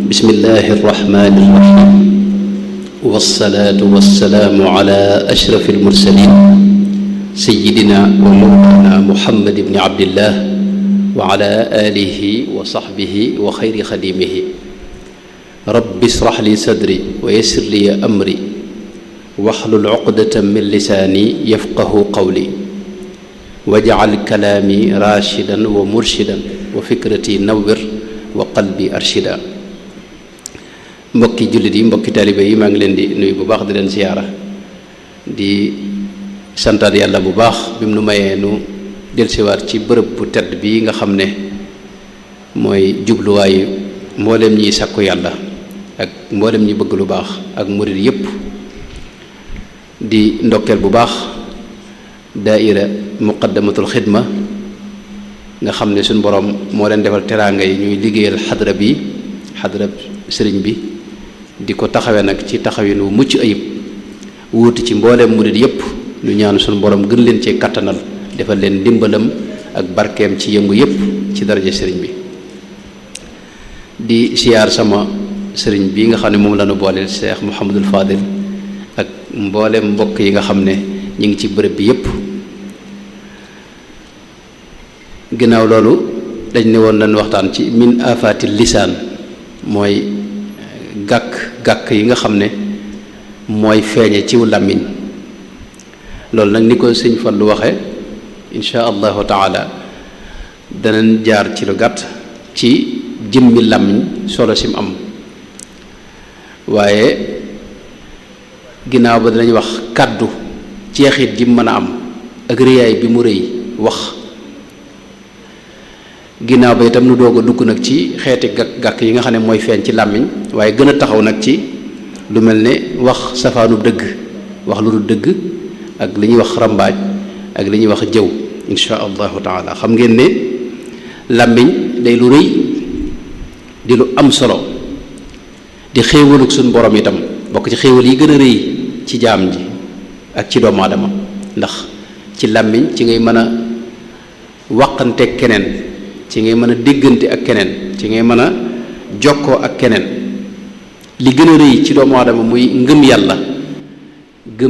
bismillahi irrahmani irrahim wassalaatu wassalaamu ala ashraf almursalin sayidina wa mawlana muhammad ibni abdillah wa ala alihi wa sahbihi wa xayri xadimihi rabbi israh li sadri wa yassir li amri waxlul uqdatan min lisaani yafqahu qawli waj'al kalaami raashidan wa murshidan wa fikrati nawwir wa qalbi arshida. mbokki jullit yi mbokki taalibe yi maa ngi leen di nuyu bu baax di leen siyaara di santaat yàlla bu baax bi mu nu mayee nu dellusiwaat ci bërëb bu tedd bii nga xam ne mooy jubluwaayu mboolem ñiy sàkku yàlla ak mboolem ñi bëgg lu baax ak murid yépp di ndokkeel bu baax daaira muqaddamatul xidma nga xam ne suñ borom moo leen defal teraanga yi ñuy liggéeyal xadra sëriñ bi di ko taxawe nag ci taxawin wu mucc ayib wuuti ci mbooleem murid yépp ñu ñaan suñu borom gën leen ci kattanal defal leen ndimbalam ak barkeem ci yëngu yépp ci daraja sëriñ bi di siyaar sama sëriñ bi nga xam ne moom la ñu booleel Cheikh Mouhamadul Fadil ak mbooleem mbokk yi nga xam ne ñu ngi ci bërëb bi yépp ginnaaw loolu dañ ne woon nañ waxtaan ci min afaati lisaan mooy gàkk yi nga xam ne mooy feeñe ciw làmmiñ loolu nag ni ko sëñ Fallu waxe insha allahu taala danañ jaar ci lu gàtt ci jëmmi làmmiñ solo sim am waaye ginnaaw ba danañ wax kàddu jeexit ji mën a am ak rëyaay bi mu rëy wax ginnaaw ba itam nu doog a dugg nag ci xeeti gàkk yi nga xam ne mooy feeñ ci làmmiñ waaye gën a taxaw nag ci lu mel ne wax safaanu dëgg wax lu dul dëgg ak li ñuy wax rambaaj ak li ñuy wax jëw insha allahu taala. xam ngeen ne làmmiñ day lu rëy di lu am solo di xéewalug suñ borom itam bokk ci xéewal yi gën a rëy ci jaam ji ak ci doomu aadama ndax ci làmmiñ ci ngay mën a waqante keneen, ci ngay mën a déggante ak keneen, ci ngay mën a jokkoo ak keneen. li gën a rëy ci doomu aadama muy ngëm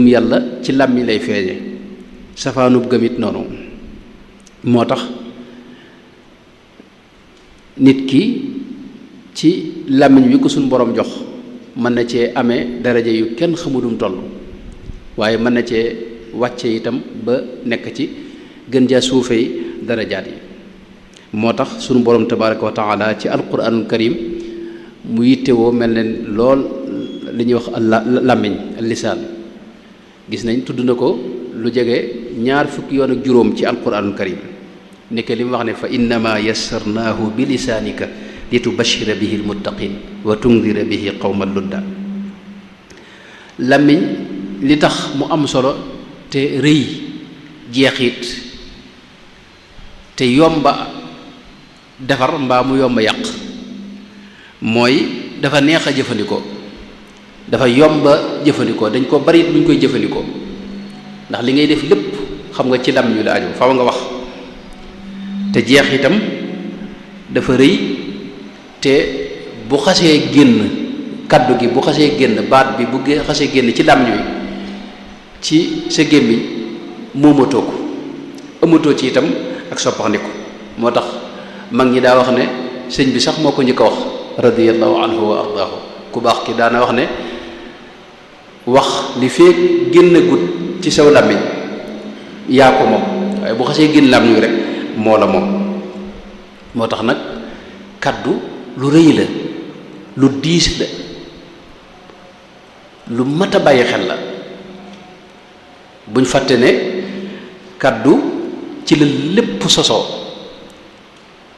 yàlla ci làmmiñ lay feeñe safaanub gëm it noonu. moo tax nit ki ci làmmiñ wi ko suñ borom jox mën na cee amee daraja yu kenn xamudum toll waaye mën na cee wàcce itam ba nekk ci gën jaa suufey darajaat yi. moo tax sunu borom tabaraka wa taala ci alquranul karim mu yittewoo mel ne lool li ñuy wax làmmiñ lisaan. gis nañ tudd na ko lu jege 20 yoon ak juróom ci alquranul karim nekk li mu wax ne fa innama yassarnaahu bi lisaanika li tubashira bihi almuttaqin wa tundira bihi qawman ludda. làmmiñ li tax mu am solo te rëy jeexit te yomba defar mbaa mu yomba yàq mooy dafa neex a jëfandikoo, dafa yomba jëfandikoo, dañ ko bari buñ koy jëfandikoo ndax li ngay def lépp xam nga ci làmmiñ wi la aju faaw nga wax. te jeex itam dafa rëy te bu xasee génn kaddu gi bu xasee génn baat bi bu xasee génn ci làmmiñ wi ci sa gémmiñ moomatoo ko, amatoo ci itam ak soppaxndiku. moo tax mag ñi daa wax ne sëñ bi sax moo ko njëkk a wax radiyallahu anhu wa ardaahu. ku baax ki daana wax ne wax li feek génn gut ci saw làmmiñ yaa ko moom, waaye bu xasee génn làmmiñ wi rek moo la moom. moo tax nag kaddu lu rëy la, lu diis la, lu mat a bàyyi xel la. buñ fàtte ne kaddu ci la lépp sosoo.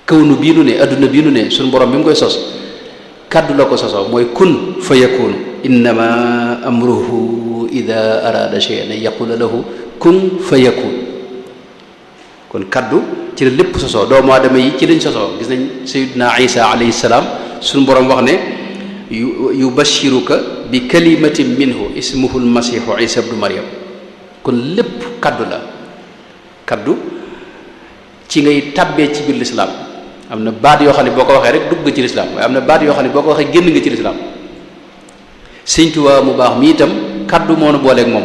kawnu bii nu ne adduna bii nu ne suñu borom bi mu koy sos kaddu la ko sosoo mooy kun fa yakunu innama amruhu ida arada shay'an yaqula lahu kun fa yakun. kon kaddu ci la lépp sosoo, doomu aadama yi ci lañ sosoo. gis nañ sayyidina Isa alayhi salaam suñu borom wax ne yubashiruka bi kalimatin minhu ismuhu almasihu Isa ibnu Maryam. kon lépp kaddu la. kaddu ci ngay tàbbee ci biir lislaam am na baat yoo xam ne boo ko waxee rek dugg nga ci lislaam waaye am na baat yoo xam ne boo ko waxee génn nga ci lislaam Sëñ Tuubaa mu baax mi itam kaddu moo nu booleeg moom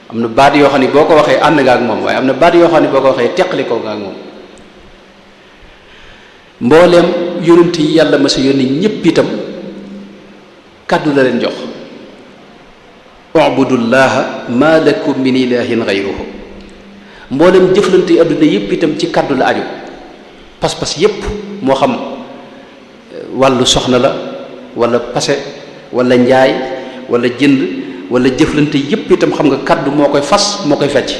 am na baat yoo xam ne boo ko waxee ànd nga ak moom waaye am na baat yoo xam ne boo ko waxee teqali ko nga ak moom mbooleem yonent yi yàlla ma sa yónni ñépp itam kaddu la leen jox ubudullaha ma lakum min ilahin ghayruhu mbooleem jëflante yi adduna yépp itam ci kaddu la aju pas-pas yépp moo xam wàllu soxna la wala pase wala njaay wala jënd wala jëflante yépp itam xam nga kaddu moo koy fas moo koy fecc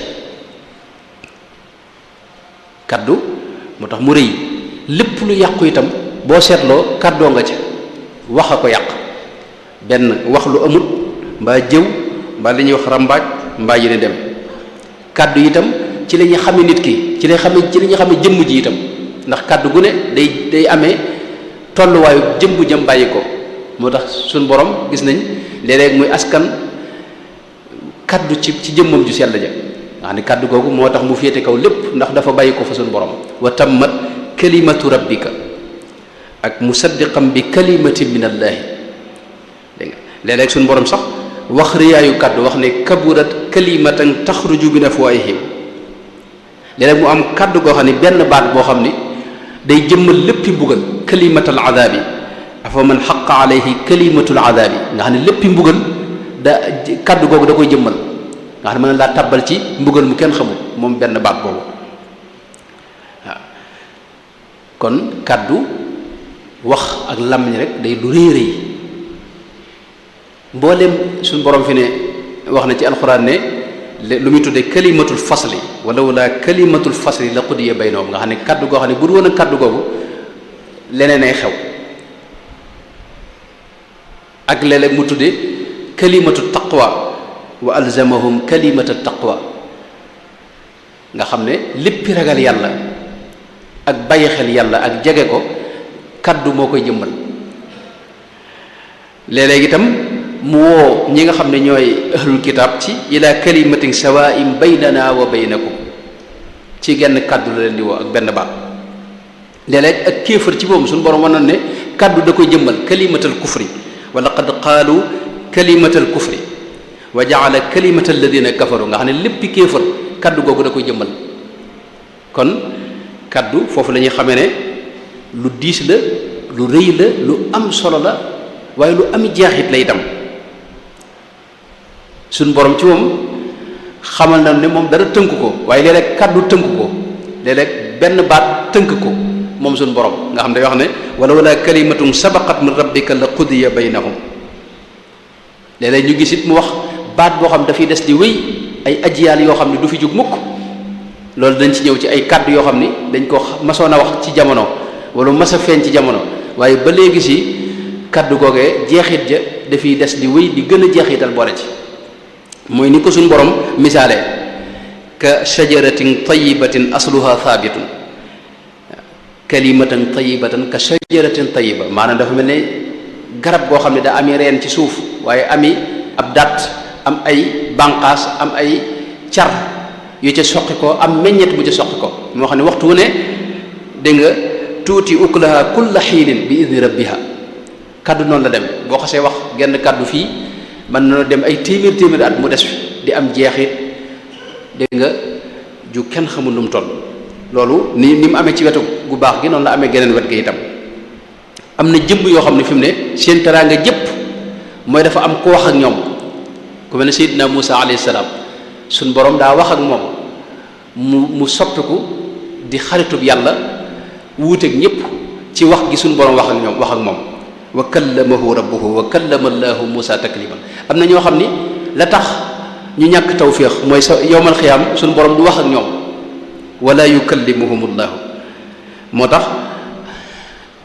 kaddu moo tax mu rëy lépp lu yàqu itam boo seetloo kaddoo nga ca wax a ko yàq benn wax lu amut mbaa jëw mbaa li ñuy wax rambaaj mbaa yi ne dem kaddu itam ci la ñuy xame nit ki ci la ñuy xame jëmm ji itam ndax kaddu gu ne day amee tolluwaayu jëmbu jëm bàyyi ko moo tax suñ borom gis nañ léeg-léeg muy askan kaddu ci jëmmam ju sell ja nga xam ne kaddu googu moo tax mu féete kaw lépp ndax dafa bàyyi ko fa suñ borom wa tammat kalimatu rabbika ak musaddiqan bi kalimatin min allaahi dégg nga léeg-léeg suñ borom sax wax riyaayu kaddu wax ne kaburat kalimatan taxruju min afwaahihim léeg-léeg mu am kaddu goo xam ne benn baat boo xam ni day jëmmal léppi mbugal kalimatal adaabi afa man xaqa alayhi kalimatul adaabi nga xam ne léppi mbugal kaddu googu da koy jëmmal nga xam ne mën na laa tabbal ci mbugal mu kenn xamul moom benn baat boobu waaw kon kaddu wax ak làmmiñ rek day lu rëy rëy mbooleem suñu borom fi ne wax na ci alxuraan ne lu muy tuddee kalimatul fasli wala wala kalimatul fasli la qudiya baynahum nga xam ne kaddu goo xam ne bu du woon a kaddu googu leneen ay xew ak léeg-léeg mu tuddee kalimatu taqwa wa alzamahum kalimata taqwa nga xam ne léppi ragal yàlla ak bàyyi xel yàlla ak jege ko kaddu moo koy jëmmal léeg-léeg itam mu woo ñi nga xam ne ñooy ahlul kitaab ci ila kalimatin sawaa'in baynana wa baynakum ci genn kaddu la leen di woo ak benn baat léeg-léeg ak kéefër ci boobu suñu borom wanoon ne kaddu da koy jëmmal kalimatal kufri wa laqad qaalu kalimatal kufri wa jaala kalimata alladina kafaru nga xam ne léppi kéefër kaddu googu da koy jëmmal kon kaddu foofu la ñuy xamee ne lu diis la lu rëy la lu am solo la waaye lu ami jeexit lay itam suñ borom ci moom xamal na ne moom dara tënk ko waaye léeg-léeg kaddu tënk ko léeg-léeg benn baat tënk ko moom suñ borom nga xam ne day wax ne wala wala kalimatun sabaqat min rabbika la qudiya baynahum léeg-léeg ñu gis it mu wax baat boo xam dafay des di wéy ay ajiyaal yoo xam ne du fi jóg mukk loolu dañ ci ñëw ci ay kaddu yoo xam ni dañ ko masoon a wax ci jamono wala mas a feeñ ci jamono waaye ba léegi si kaddu googee jeexit ja dafiy des di wéy di gën a jeexital boole ci mooy ni ko suñ borom misaale ka shajaratin tayibatin asluha thabitun kalimatan tayibatan ka shajaratin tayiba maanaam dafa mel ne garab goo xam ne daa amee reen ci suuf waaye ami ab dat am ay banqaas am ay car yu ca soqi ko am meññet bu ca soqi ko moo xam ne waxtu wu ne dégg nga tuuti ukulaha kulla xiinin bi idni rabbiha kaddu noonu la dem boo xasee wax genn kaddu fii mën na dem ay téeméer at mu des fi di am jeexit dégg nga ju kenn xamul lu mu toll loolu ni mu amee ci wetu gu baax gi noonu la amee geneen wet gi itam am na jëmb yoo xam ne fi mu ne seen teraanga jëpp mooy dafa am ku wax ak ñoom ku mel ne Seydina Muusa alayhi salaam suñ borom daa wax ak moom mu soppiku di xaritub yàlla wuuteeg ñëpp ci wax gi suñ borom wax ak moom wa kallamahu rabbuhu wa kallama allahu Muusa takliman am na ñoo xam ni la tax ñu ñàkk tawfiix mooy sa yowmal xiyaam suñ borom du wax ak ñoom wala yukallimuhum allahu moo tax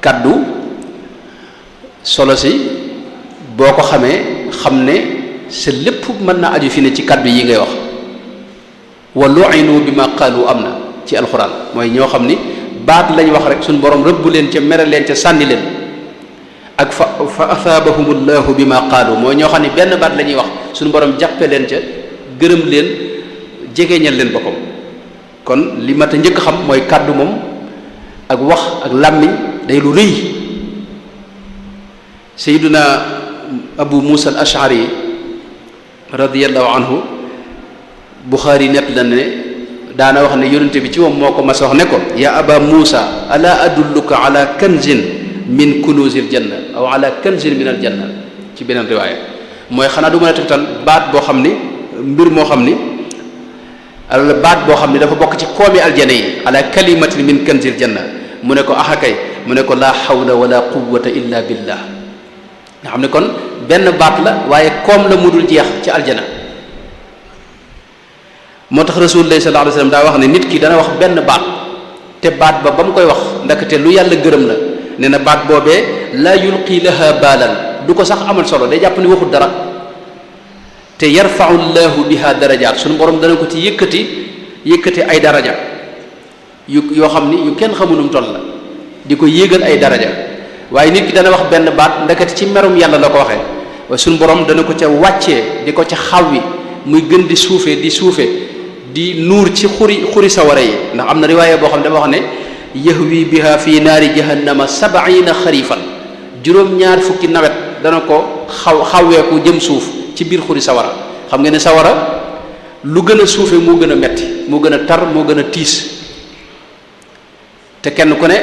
kaddu solo si boo ko xamee xam ne sa lépp mën na aju fi ne ci kaddu yi ngay wax wa lu'inu bima qaalu am na ci alxuraan mooy ñoo xam ni baat lañ wax rek suñ borom rëbb leen ca mere leen ca sànni leen ak fa asaabahum llahu bima qaalu mooy ñoo xam ne benn baat la ñuy wax suñu borom jàppe leen ca gërëm leen jegeñal leen boppam kon li mat a njëkk xam mooy kaddu moom ak wax ak làmmiñ day lu rëy. Sayyiduna Abu Musa al Ash'ari radiyallahu anhu Buxaari net la ne daana wax ne yonente bi ci moom moo ko mas wax ne ko ya aba Musa ala adulluka ala kanzin min kunuzil janna aw ala kanzin min al janna ci beneen riwaaya mooy xanaa du mën a tegtal baat boo xam ni mbir moo xam ni ala baat boo xam ni dafa bokk ci koomi aljana yi ala kalimatin min kanzil janna mu ne ko axakay mu ne ko la hawla wala quwwata illa billah nga xam ne kon benn baat la waaye koom la mu dul jeex ci aljana. moo tax rasulullah sallallahu alayhi wasallam daa wax ne nit ki dana wax benn baat te baat ba mu koy wax ndakate lu yàlla gërëm la nee na baat boobee la yulqi laha baalan du ko sax amal solo day jàpp ni waxul dara te yarfa'u llahu biha darajaat suñu borom dana ko ci yëkkati ay daraja yoo xam ni yu kenn xamunum toll la di ko yéegal ay daraja waaye nit ki dana wax benn baat ndakate ci merum yàlla la ko waxee waaye suñu borom dana ko ca wàccee di ko ca xawwi muy gën di suufe di nuur ci xuri sawara yi ndax am na riwaaya boo xam ne dafa wax ne yahwi biha fi naari jahannama 70 xarifan juróom-ñaar fukki nawet dana ko xawweeku jëm suuf ci biir xuri sawara. xam nga ne sawara lu gën a suufe moo gën a metti moo gën a tar moo gën a tiis te kenn ku ne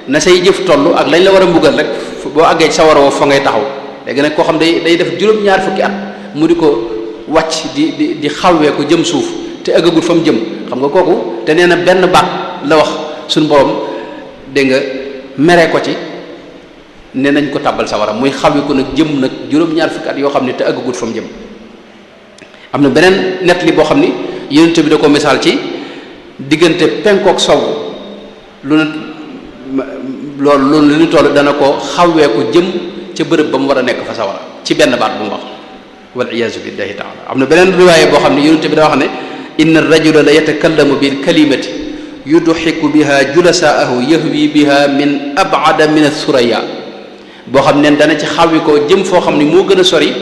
na say jëf toll ak lañ la war a mbugal rek boo àggee ci sawara woo fa ngay taxaw léegi nag koo xam day def juróom-ñaar fukki at mu di ko wàcc di xawweeku jëm suuf te ëggagul fa mu jëm xam nga kooku te nee na benn baat la wax suñu borom dégg nga mere ko ci ne nañ ko tàbbal sawara muy xawi ko nag jëm nag juróom-ñaar fukki at yoo xam ne te ëggagul fa mu jëm. am na beneen nett li boo xam ni yonent bi da ko misaal ci diggante penkook sow lu ñu toll dana ko xawwee ko jëm ca bërëb ba mu war a nekk fa sawara ci benn baat bu mu wax wal iyaazu billahi taala. am na beneen riwaaye boo xam ne yonent bi da wax ne inna ar-rajula la yatakallamu bil kalimati yudhiku biha julasaahu yahwi biha min ab'ada min ath-thuraya boo xam ne dana ci xawwi ko jëm foo xam ne moo gën a sori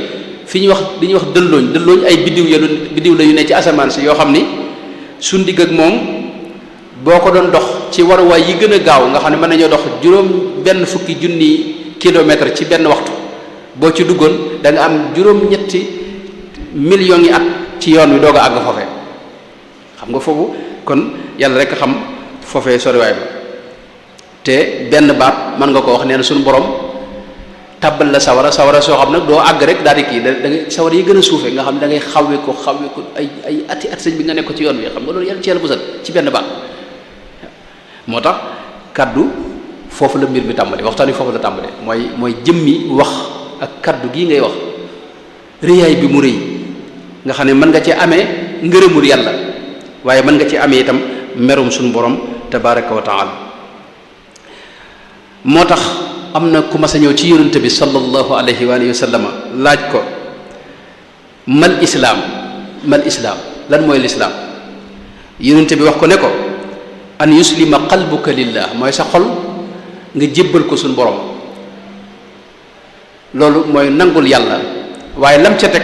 fi ñuy wax li ñuy wax dëllooñ ay biddiw la yu ne ci asamaan si yoo xam ni su ndigg ak moom boo ko doon dox ci waruwaay yi gën a gaaw nga xam ne mën nañoo dox juróom-benn fukki junni kilomètre ci benn waxtu boo ci duggoon da nga am juróom-ñetti millions yi at ci yoon wi doog a àgg foofee xam nga foofu kon yàlla rek xam foofee soriwaay ba te benn baat mën nga ko wax nee na suñu borom tàbbal la sawara soo xam nag doo àgg rek daal di kii da ngay sawara yi gën a suufee nga xam ne da ngay xawwe ko ay ati at sëñ bi nga nekk ko ci yoon wi xam nga loolu yàlla ci yàlla musal ci benn baat moo tax kaddu foofu la mbir mi tàmbale waxtaan wi foofu la tàmbale mooy jëmmi wax ak kaddu gii ngay wax rëyaay bi mu rëy nga xam ne mën nga ci amee ngërëmul yàlla waaye mën nga ci amee itam merum suñu borom tabaraka wa taala. moo tax am na ku mas a ñëw ci yonent bi sallallahu alayhi wa alihi wa sallam laaj ko mal islaam lan mooy lislaam yonent bi wax ko ne ko an yuslima qalbuka lillah mooy sa xol nga jébbal ko suñu borom loolu mooy nangul yàlla waaye lam ca teg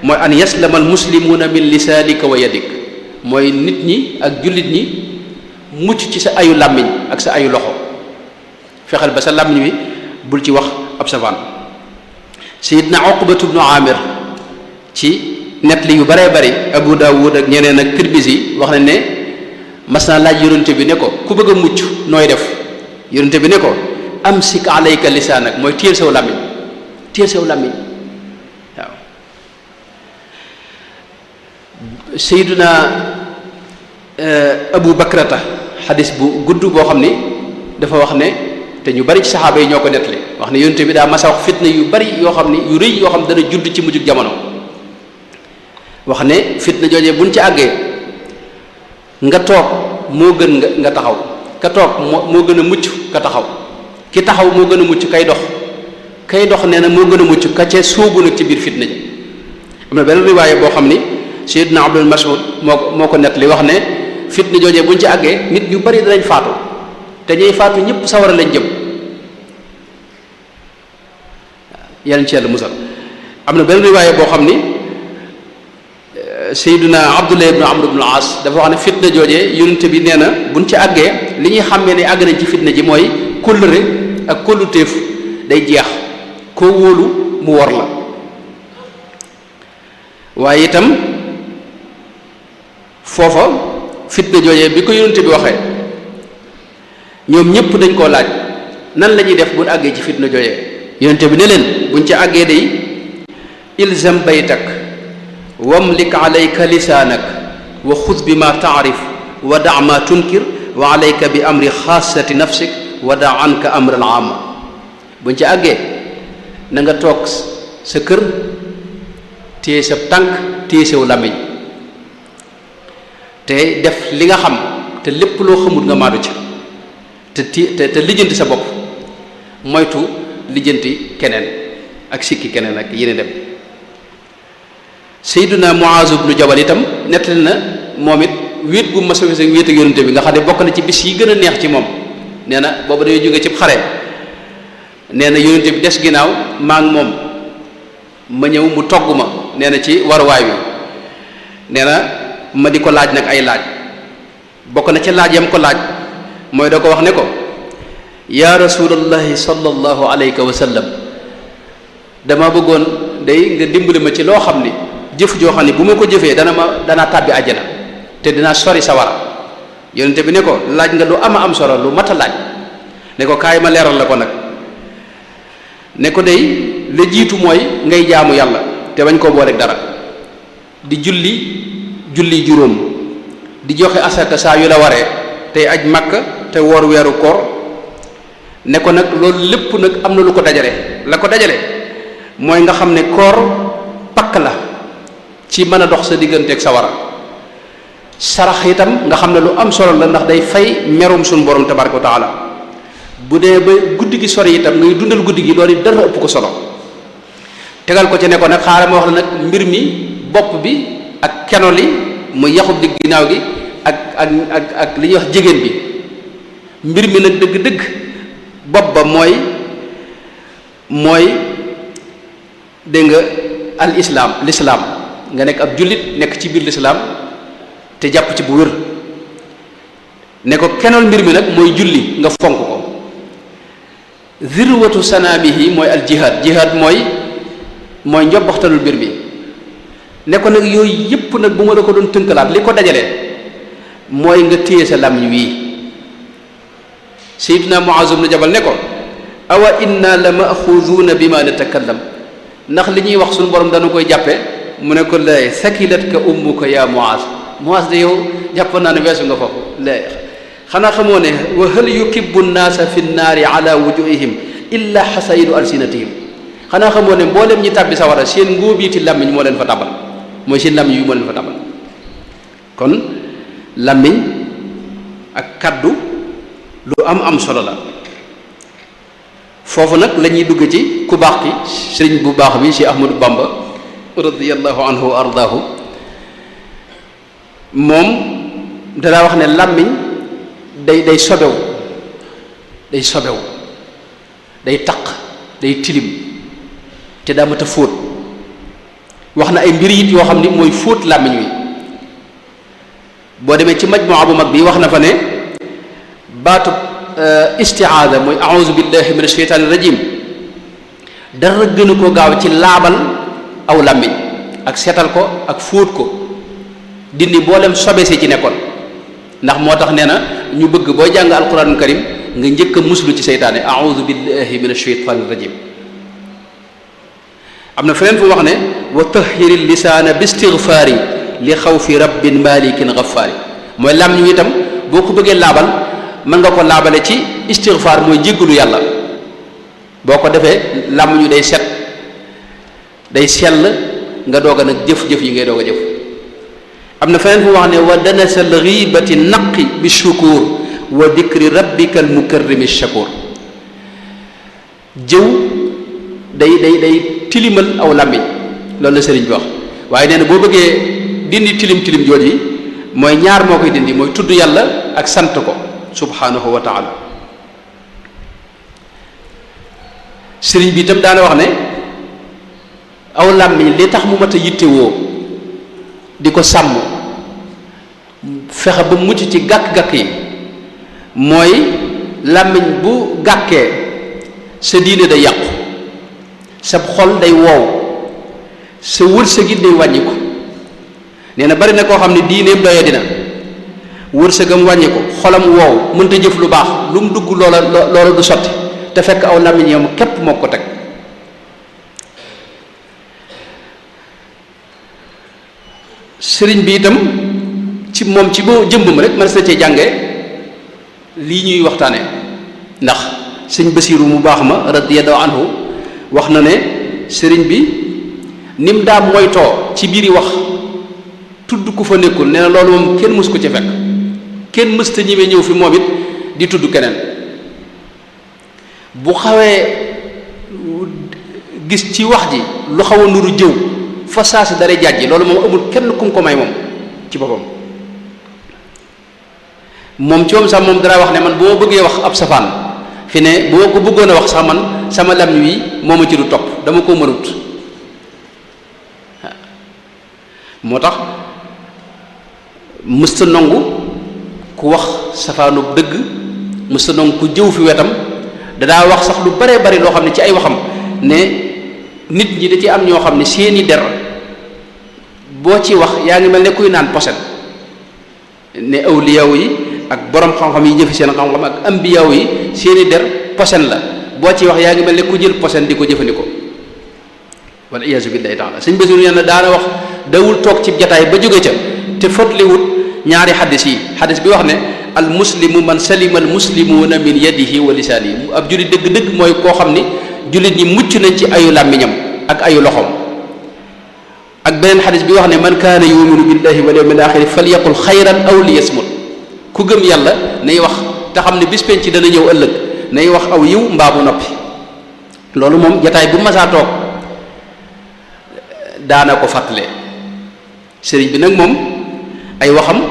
mooy an yaslama al muslimuuna min lisaanika wa yadik mooy nit ñi ak jullit ñi mucc ci sa ayu làmmiñ ak sa ayu loxo fexeel ba sa làmmiñ wi bul ci wax ab savaan. Sayyidna Uqbatu ibnu Amir ci net li yu baree bari Abu Dawud ak ñeneen ak Tirmisi wax nañ ne mas naa laaj yonente bi ne ko ku bëgg a mucc nooy def yonente bi ne ko amsik alayka lisaanak mooy téel saw làmmiñ waaw. Sayyiduna Abu Bakrata xadis bu gudd boo xam ni dafa wax ne te ñu bari ci saxaaba yi ñoo ko nettali wax ne yonent bi daa masa wax fitna yu bari yoo xam ni yu rëy yoo xam ne dana judd ci mujjug jamono wax ne fitna joojee buñ ci àggee nga toog moo gën nga taxaw ka toog moo gën a mucc ka taxaw ki taxaw moo gën a mucc kay dox nee na moo gën a mucc ka ca sóobu nag ci biir fitna ji. am na benn riwaaye boo xam ni Sayyidna Abdul Mas'ud moo ko nettali wax ne fitna joojee buñ ci àggee nit ñu bari danañ faatu te ñuy faatu ñëpp sawara lañ jëm yàlla ci yàlla musal. am na benn riwaaye boo xam ni Sayyiduna Abdullah ibn Amr ibn al-As dafa wax ne fitna joojee yonent bi nee na buñ ci àggee li ñuy xàmmee ne àgg nañ ci fitna ji mooy kóllëre ak kólluteef day jeex koo wóolu mu wor la. waaye itam foofa fitna joojee bi ko yonente bi waxee ñoom ñépp dañ koo laaj nan la ñuy def buñ àggee ci fitna joojee yonente bi ne leen buñ ci àggee day ilzam baytak wamlik alayka lisaanak wa xud bi ma taarif wa da ma tunkir wa alayka bi amri xaasati nafsik wa da anka amra al aama buñ ci àggee na nga toog sa kër téye sa tànk téye saw làmmiñ te def li nga xam te lépp loo xamut nga maadu ca te lijjanti sa bopp moytu lijjanti keneen ak sikki keneen ak yeneen dem. Seydina Muaz ibnu Jabal itam nettali na moom it wéet gu mas a wéet ak yonente bi nga xam ne bokk na ci bis yi gën a neex ci moom nee na booba dañuy jóge ci xare nee na yonente bi des ginnaaw maa ngi moom ma ñëw mu togg ma nee na ci waruwaay wi nee na ma di ko laaj nag ay laaj bokk na ci laaj yam ko laaj mooy da ko wax ne ko yaa rasulallahi sallallahu alayhi wa sallam dama bëggoon day nga dimbali ma ci loo xam ni jëf joo xam ne bu ma ko jëfee danaa tàbbi àjjana te dinaa sori sawara yonente bi ne ko laaj nga lu am solo lu mat a laaj ne ko kaay ma leeral la ko nag ne ko day la jiitu mooy ngay jaamu yàlla te bañ koo booleeg dara di julli juróom di joxe asaka saa yu la waree tey aj makka te woor weeru koor ne ko nag loolu lépp nag am na lu ko dajale la ko dajale mooy nga xam ne koor pakk la ci mën a dox sa digganteeg sa wara sarax itam nga xam ne lu am solo la ndax day fay merum suñu borom tabaraka wa taala bu dee ba guddi gi sori itam ngay dundal guddi gi loolu dara ëpp ko solo tegal ko ci ne ko nag xaaral ma wax la nag mbir mi bopp bi ak keno li mu yaxub di ginnaaw gi ak li ñuy wax jigéen bi mbir mi nag dëgg-dëgg bopp ba mooy dégg nga al lislaam nga nekk ab jullit nekk ci biir lislaam te jàpp ci bu wér ne ko kenool mbir mi nag mooy julli nga fonk ko zirwatu sanaamihi mooy al jihaad mooy njobbaxtalul mbir mi ne ko nag yooyu yépp nag bu ma la ko doon tënkalaat li ko dajale mooy nga téye sa làmmiñ wii Seydina Muaz ibn Jabal ne ko awa inna la maxuduuna bi ma natakallam ndax li ñuy wax suñu borom dana koy jàppe mu ne ko lay sakilat ka ummuka ya Muaz de yow jàpp naa ne weesu nga foofu lay xanaa xamoo ne wa hal yukibbu nnaasa fi nnaari ala wujuhihim illa xasaidu alsinatihim xanaa xamoo ne mboolem ñi tàbbi sawara seen ngóobiiti làmmiñ moo leen fa tabal mooy seen làmmiñ yu moo leen fa tabal kon làmmiñ ak kaddu lu am solo la foofu nag la ñuy dugg ci ku baax ki sëriñ bu baax bi Cheikh Ahmadou Bamba radiyallahu anhu wa ardaahu moom danaa wax ne làmmiñ day sobew day taq day tilim te daa mat a fóot wax na ay mbir it yoo xam ni mooy fóot làmmiñ wi boo demee ci majmuwa bu mag bi wax na fa ne baatu istiaada mooy a'uuzu billahi min asheytaani rajim dara gënu ko gaaw ci laabal aw làmmiñ ak seetal ko ak fóot ko dindi mboolem sobe si ci nekkoon ndax moo tax nee na ñu bëgg booy jàng alquranul karim nga njëkk a muslu ci seytaane a'uuzu billahi min asheytaani rajim am na feneen fu wax ne wa tahhiri lisaana bi istigfaari li xawfi rabbin malikin ghafaari mooy làmmiñ wi itam boo ko bëggee laabal mën nga ko laabale ci istigfaar mooy jéggalu yàlla boo ko defee làmmiñ wi day set day sell nga doog a nag jëf-jëf yi ngay doog a jëf am na feneen fu wax ne wa danasal ghibati naqi bi shukur wa dikri rabbika al mukarrimi shakur jëw day tilimal aw làmmiñ loolu la sëriñ bi wax waaye nee na boo bëggee dindi tilim jooj yi mooy ñaar moo koy dindi mooy tudd yàlla ak sant ko subhanahu wa taala sëriñ bi itam daana wax ne aw làmmiñ li tax mu mat a yittewoo di ko sàmm fexe ba mucc ci gàkk-gàkk yi mooy làmmiñ bu gàkkee sa diine day yàqu, sa xol day woow, sa wërsëg it day wàññi ko. nee na bari na koo xam ne diineem doye dina wërsëgam wàññi ko, xolam woow, mënta jëf lu baax, lu mu dugg loola du sotti, te fekk aw làmmiñam képp moo ko teg. sëriñ bi itam ci moom ci boo jëmbam rek mën na cee jànge lii ñuy waxtaane, ndax sëñ Basiiru mu baax ma radiyallahu anhu wax na ne sëriñ bi nim daa moytoo ci biir yi wax tudd ku fa nekkul, nee na loolu moom kenn mës ko ci fekk, kenn mësta ñemee ñëw fi moom it di tudd keneen. bu xawee gis ci wax ji lu xaw a nuru jëw fa saa si dara jàjji, loolu moom amul kenn kum ko may moom ci boppam. moom ci moom sax moom dara wax ne man boo bëggee wax ab safaan fi ne boo ko bëggoon a wax sax man sama lam wi moo ma ci du topp, dama ko mënut. moo tax mësta nangu ku wax safaanu dëgg, mësta nangu ku jëw fi wetam. dadaa wax sax lu bare bari loo xam ne ci ay waxam ne nit ñi da ci am ñoo xam ne seeni der boo ci wax yaa ngi mel ne kuy naan posen, ne awliyaaw yi ak borom xam-xam yi jëfi seen xam-xam ak ambiyaaw yi seeni der posen la, boo ci wax yaa ngi mel ne ku jël posen di ko jëfandikoo. wal iyaazu billahi taala. sëñ Basiru nee na daana wax dawul toog ci jataay ba jóge ca te fotliwut ñaari xaddis yi. xaddis bi wax ne al muslimu man salima al muslimuuna min yadihi wa lisaanihi. ab jullit dëgg-dëgg mooy koo xam ni jullit ñi mucc nañ ci ayu làmmiñam ak ayu loxoom. ak beneen xadis bi wax ne man kaana yuminu billahi wal yawmil axiri falyaqul xayran aw liyasmut. ku gëm yàlla nay wax te xam ne bis penc ci dana ñëw ëllëg, nay wax aw yiw mbaa bu noppi. loolu moom jataay bu masaa toog daana ko fàttale. sëriñ bi nag moom ay waxam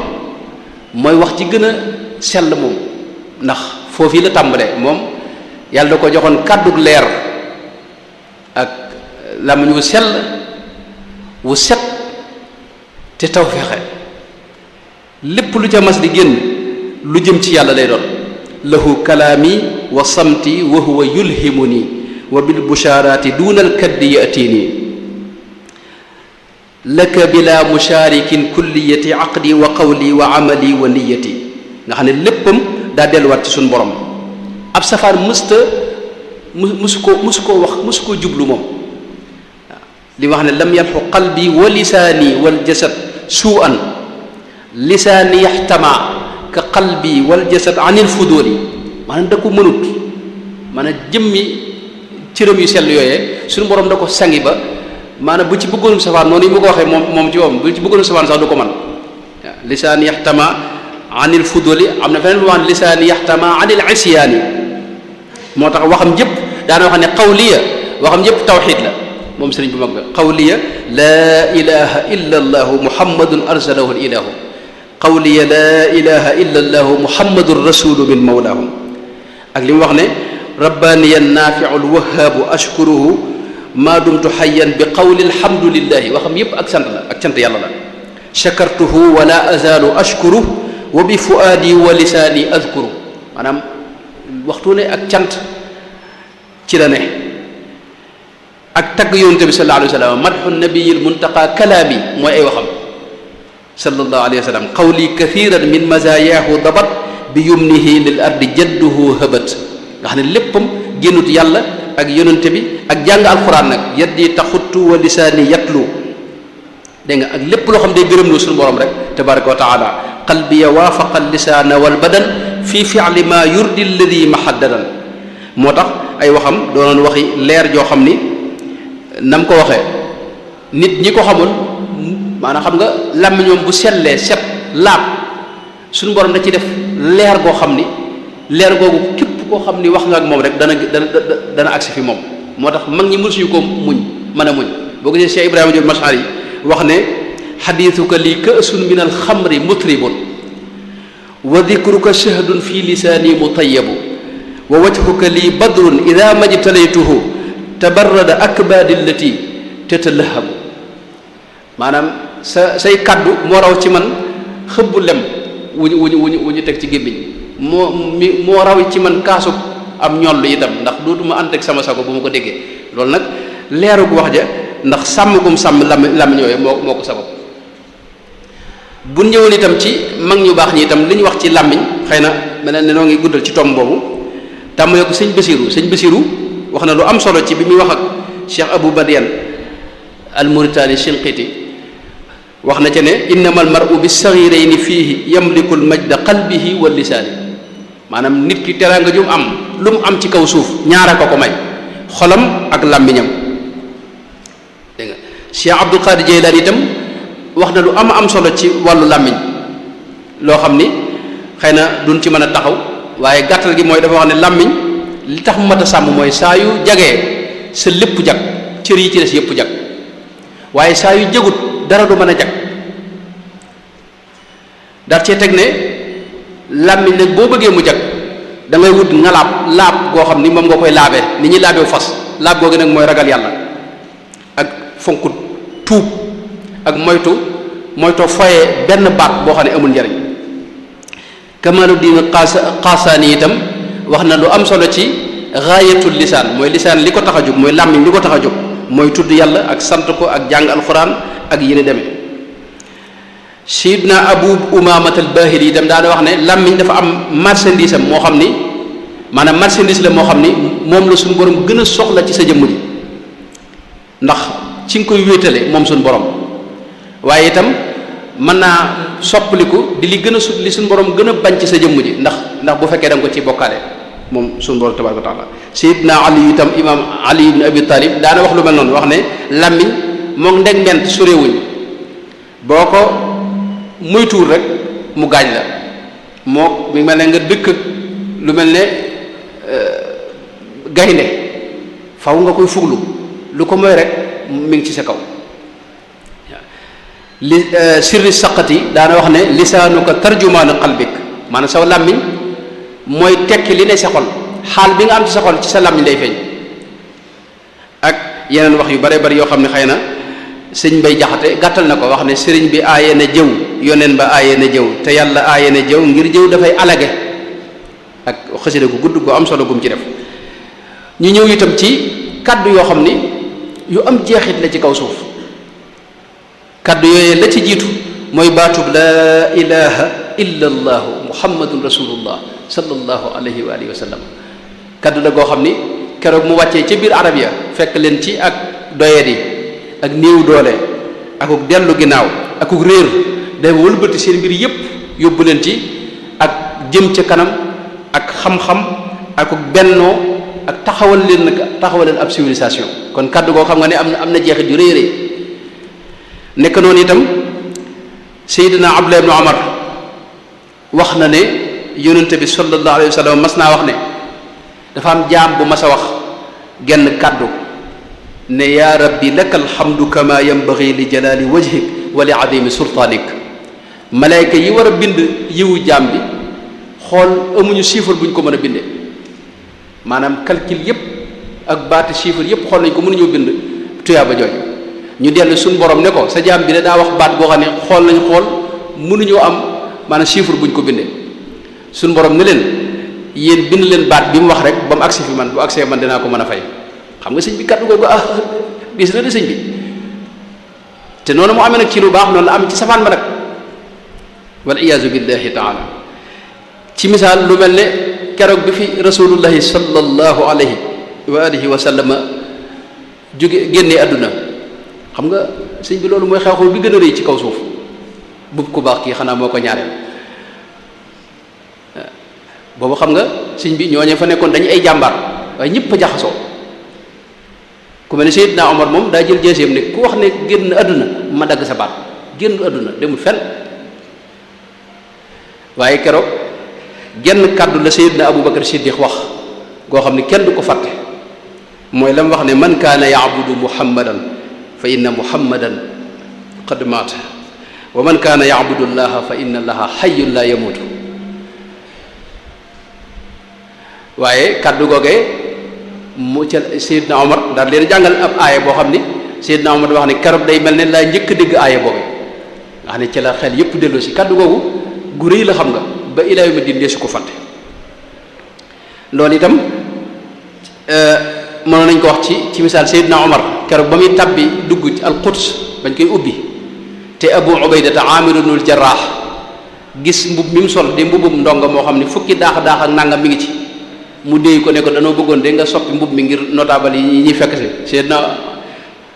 mooy wax ci gën a sell moom, ndax foofii la tàmbalee. moom yàlla da ko joxoon kàddug leer ak làmmiñ wu sell wu set te taw fexe lépp lu ca mas di génn lu jëm ci yàlla lay doon. lahu kalaami wa samti wa huwa yulhimuni wa bil busharati duna al kaddi yatini laka bila musharikin kulliyati aqdi wa qawli wa amali wa niyati. nga xam ne léppam daa delluwaat ci suñu borom. ab safaan musu koo wax musu koo jublu moom. li wax ne lam yalxu qalbi wa lisaani wal jasad suu'an lisaani yaxtama ka qalbi wal jasad anil fuduli. maanaam da ko mënut, maanaam jëmmi cëram yu sell yooyee suñu borom da ko sangi ba maanaam bu ci bëggoonum safaan noonu yi mu ko waxee moom ci moom bu ci bëggoonum safaan sax du ko man. waaw lisaani yaxtama anil fuduli. am na feneen bu wax ne lisaani yaxtama anil isyaani. moo tax waxam jëpp daana wax ne qawliya waxam jëpp tawxiid la moom sëriñ bu mag ba. qawliya laa ilaha illa allahu muhammadun arsalahu al ilahu qawliya laa ilaha illa allahu muhammadun rasulu min mawlaahum. ak li mu wax ne rabbaniya naafiu lwahaabu ashkuruhu maa dumtu xayyan bi qawli alhamdulillahi. waxam yépp ak sant la, ak cant yàlla la. shakartuhu wala azaalu ashkuru wa bi fuaadi wa lisaani adkuru. maanaam waxtu ne ak cant ci la ne. ak tagg yonent bi sallallahu alayhi wa sallam madxu nabiyil muntaqa kalaami mooy ay waxam sallallahu alayhi wa sallam. qawli kathiran min mazayaahu dabat bi yumnihi lil ardi jadduhu habat. nga xam ne léppam génnut yàlla ak yonent bi ak jàng alquran nag yaddi taxuttu wa lisaani yatlu. dégg nga ak lépp loo xam day gërëm lu suñu borom rek tabaraka wa taala. qalbiya waafaqa lisaana wal badan fi fi'li ma yurdi alladi mahaddadan. moo tax ay waxam doonoon waxi leer joo xam ni nam ko waxee nit ñi ko xamoon maanaam xam nga làmmiñoom bu sellee set laab suñu borom da ci def leer goo xam ni leer googu képp koo xam ni wax nga ak moom rek dana agsi fi moom. moo tax mag ñi mësuñu ko muñ mën a muñ. boo gisee Cheikh Ibrahima Diop Mashari wax ne xadiisuka lii ka'sun min alxamri mutribun wa dikruka shahdun fi lisaani mutayyabu wa wajhuka lii badrun ida majtalaytuhu tabarrada akbaadi allati tatalahabu. maanaam say kaddu moo raw ci man xëbbu lem wu ñu teg ci gémmiñ. moo raw ci man kaasu am ñoll itam ndax dootuma ànd ak sama sago bu ma ko déggee loolu nag leerug wax ja ndax sàmm gum sàmm làmmiñ yooyu moo ko sabab bu ñëwoon itam ci mag ñu baax ñi itam li ñu wax ci làmmiñ xëy na mel ne noo ngi guddal ci tomb boobu tàmbalee ko sëñ Basiru wax na lu am solo ci bi muy wax ak Cheikh Abou Badiane al Mauritani Shinqiti wax na ca ne innamal mar'u bis saghirayni fiihi yamliku al majda qalbihi wal lisaani maanaam nit ki teraanga ju am lu mu am ci kaw suuf ñaara ko may xolam ak làmmiñam dégg nga Cheikh Abdul Qadir Jeylaani itam wax na lu am solo ci wàllu làmmiñ loo xam ni xëy na duñ ci mën a taxaw waaye gàttal gi mooy dafa wax ne làmmiñ li tax mu mat a sàmm mooy saa yu jagee sa lépp jag cër yi ci des yëpp jag waaye saa yu jagut dara du mën a jag daal cee teg ne làmmiñ nag boo bëggee mu jag da ngay wut ngalaab laab goo xam ni moom nga koy laabee ni ñuy laabee fas laab googu nag mooy ragal yàlla ak fonk tuub ak moytoo foye benn baat boo xam ne amul njariñ Kamaluddin Qasaani itam wax na lu am solo ci gaayatul lisaan mooy lisaan li ko tax a jóg mooy làmmiñ li ko tax a jóg mooy tudd yàlla ak sant ko ak jàng alxuraan ak yéen demee Sayyidna Abu Umaamata al-Baahili itam daana wax ne làmmiñ dafa am marchandise am moo xam ni maanaam marchandise la moo xam ni moom la suñu borom gën a soxla ci sa jëmm ji ndax ci nga koy wéetale moom suñu borom waaye itam mën naa soppaliku di li suñu borom gën a bañ ci sa jëmm ji ndax bu fekkee da nga ko ci bokkaale moom suñu borom tabaaraka wa taala Sayyidna Ali itam imam Ali ibn Abi Talib daana wax lu mel noonu wax ne làmmiñ moom ndeg ment sorewuñ boo ko muy tuur rek mu gaañ la moo mi mel ne nga dëkk lu mel ne gaynde faw nga koy fuglu lu ko mooy rek mi ngi ci sa kaw li sirri saqati daana wax ne lisaanuka tarjumaanu qalbik maanaam sa làmmiñ mooy tekki li ne sa xol xaal bi nga am ci sa xol ci sa làmmiñ lay feeñ ak yeneen wax yu bare bari yoo xam ne xëy na sëñ Mbay Jaxate gàttal na ko wax ne sëriñ bi aaye na jëw yoneen ba aaye na jëw te yàlla aaye na jëw ngir jëw dafay alage ak xasida gu gudd gu am solo gum ci def ñu ñëw itam ci kaddu yoo xam ni yu am jeexit la ci kaw suuf kaddu yooyee la ci jiitu mooy baatub laa ilaha illa allahu muhammadun rasulullah sallallahu alayhi wa alihi wa sallam kaddu la goo xam ni keroog mu wàccee ca biir arab ya fekk leen ci ak doyadi ak néew doole akuk dellu ginnaaw akuk réer day wëlbati seen mbir yépp yóbbu leen ci ak jëm ca kanam ak xam-xam akuk bennoo ak taxawal leen ab civilisation kon kaddu goo xam nga ne am na jeexit yu rëy rëy nekk noonu itam Seydina Abdullah ibn Umar wax na ne yonente bi sallallahu alayhi wa sallam mas naa wax ne dafa am jaam bu mas a wax genn kaddu ne yaa rabbi laka alhamdu kama yanbaghi li jalali wajhik wa li adimi sultanik malayka yi war a bind yiwu jaam bi xool amuñu chiffre bu ñu ko mën a bindee maanaam calcul yépp ak baati chiffre yépp xool nañ ko mënuñoo bind tuyaaba jooju ñu dellu suñu borom ne ko sa jaam bi daa wax baat boo xam ne xool mënuñoo am maanaam chiffre bu ñu ko bindee suñu borom ne leen yéen bind leen baat bi mu wax rek ba mu agsi fi man bu agsee man dinaa ko mën a fay xam nga sëñ bi kàddu googu bis la de sëñ bi te noonu mu amee nag ci lu baax noonu la am ci safaan ba nag wal iyaazu billahi taala ci misaal lu mel ne keroog bi fi rasulullahi sallallahu alayhi wa alihi wa sallama jóge génnee àdduna xam nga sëñ bi loolu mooy xew-xew bi gën a rëy ci kaw suuf bub ku baax kii xanaa moo ko ñaareel boobu xam nga sëñ bi ñooñee fa nekkoon dañu ay jàmbaar waaye ñëpp a jaxasoo ku mel ne Seydina Omar moom daa jël jeeseem ne ku wax ne génn àdduna ma dagg sa baat génn àdduna demul fenn waaye keroog genn kàddu la Seydina Abubakar Siddiq wax goo xam ne kenn du ko fàtte mooy la mu wax ne man kaana ya'budu muhammadan fa inna muhammadan qad maata wa man kaana ya'budu llaha fa inna allaha hayyun la yamuutu waaye kàddu googee mu ca Seydina Omar daal leen jàngal ab aaya boo xam ni Seydina Omar wax ne keroog day mel ne laa njëkk a dégg aaya boobu nga xam ne ci la xel yépp delloo si kàddu googu gu rëy la xam nga ba ilaa yawmi diin su ko fàtte loolu itam mënoon nañ ko wax ci misaal Seydina Omar keroog ba muy tabbi dugg ci al-Quds bañ koy ubbi te Abu Ubaydata Aamir ibnul Jarraax gis mbub mi mu sol de mbubum ndongo moo xam ne fukki daax ak nangam mi ngi ci mu déy ko ne ko danoo bëggoon de nga soppi mbub mi ngir notable yi ñuy fekk si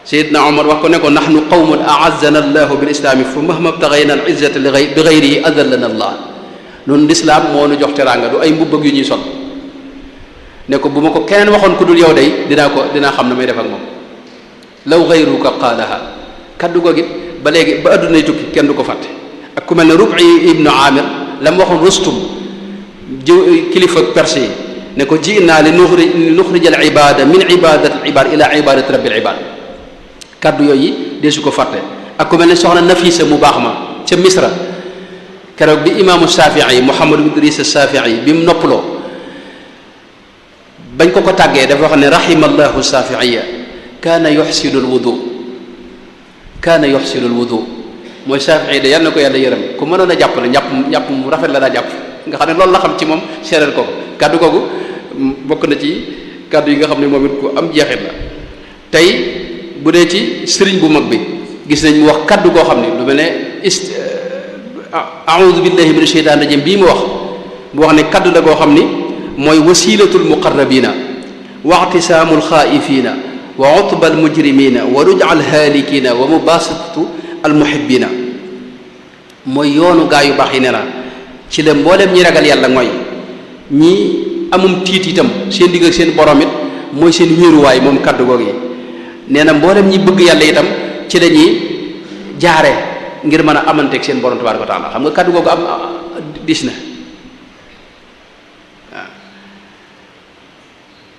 Seydina Omar wax ko ne ko nahnu qawmun a'azzana allahu bil islaami fa mahma btaghayna al izzata bi ghayrihi adallana allah noonu lislaam moo nu jox teraanga du ay mbubb ak yu ñuy sol ne ko bu ma ko keneen waxoon ku dul yow day dinaa xam ne may def ak moom law ghayruka qaalaha kaddu googu ba léegi ba addunay tukki kenn du ko fàtte ak ku mel ne Rub'i ibnu Amir la mu waxoon Rustum kilifa perse yi ne ko ji'naa li nuxrija al ibada min ibadati al ibad ila ibadati rabbil ibad kaddu yooyu dee su ko fàtte ak ku mel ne soxna Nafisa mu baax ma ca Misra keroog bi imaamu Shafii Muhammad ibn Idris Shafii bi mu noppaloo bañ ko tàggee dafa wax ne rahimallahu Shafiiya kaana yuxsinu alwudu mooy Shafii de yal na ko yàlla yërëm ku mënoon a jàpp la njàpp mu rafet la daa jàpp nga xam ne loolu la xam ci moom seeral ko kaddu googu bokk na ci kaddu yi nga xam ne moom it ku am jeexit la tey bu dee ci sëriñ bu mag bi gis nañ mu wax kaddu goo xam ne lu mel ne a'udhu billahi minash shaytanir rajim bii mu wax ne kaddu la goo xam ni mooy wasilatul muqarrabina wa i'tisamul xaa'ifina wa utbal mujrimina wa ruj'al halikina wa mubasatatu al muhibbina mooy yoonu gaa yu baax yi ne la ci la mboolem ñi ragal yàlla mooy ñi amum tiit itam seen digg ak seen borom it mooy seen wéeruwaay moom kaddu googu yi nee na mboolem ñi bëgg yàlla itam ci lañuy jaare ngir mën a amanteeg seen borom tabaaraka wa taala xam nga kaddu googu am dis na waaw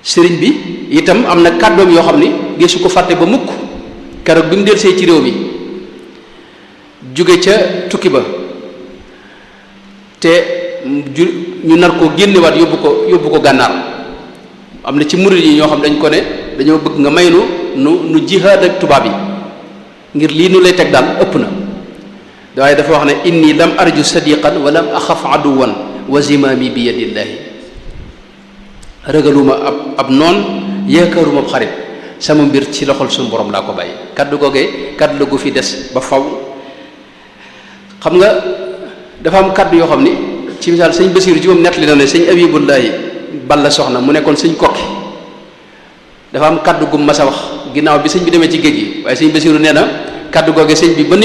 sëriñ bi itam am na kàddoom yoo xam ni gisu ko fàtte ba mukk keroog bi mu delsee ci réew mi jóge ca tukki ba te ñu nar koo génnewaat yóbbu ko gànnaar am na ci murid yi ñoo xam dañ ko ne dañoo bëgg nga may nu jihaad ak tubaab yi ngir lii nu lay teg daal ëpp na waaye dafa wax ne inni lam arju sadiqan wa lam axaf aduwan wa zimaami bi yadillahi ragaluma ab noon yaakaaruma ab xarit sama mbir ci loxol suñu borom laa ko bàyyi kaddu googee kaddu la gu fi des ba faw xam nga dafa am kaddu yoo xam ni ci misaal sëñ Basiiru ci moom nettali na ne sëñ Abibullahi Balla soxna mu nekkoon sëñ kokki dafa am kaddu gu mas a wax ginnaaw bi sëñ bi demee ci géej gi waaye sëñ Basiiru nee na kaddu googee sëñ bi ba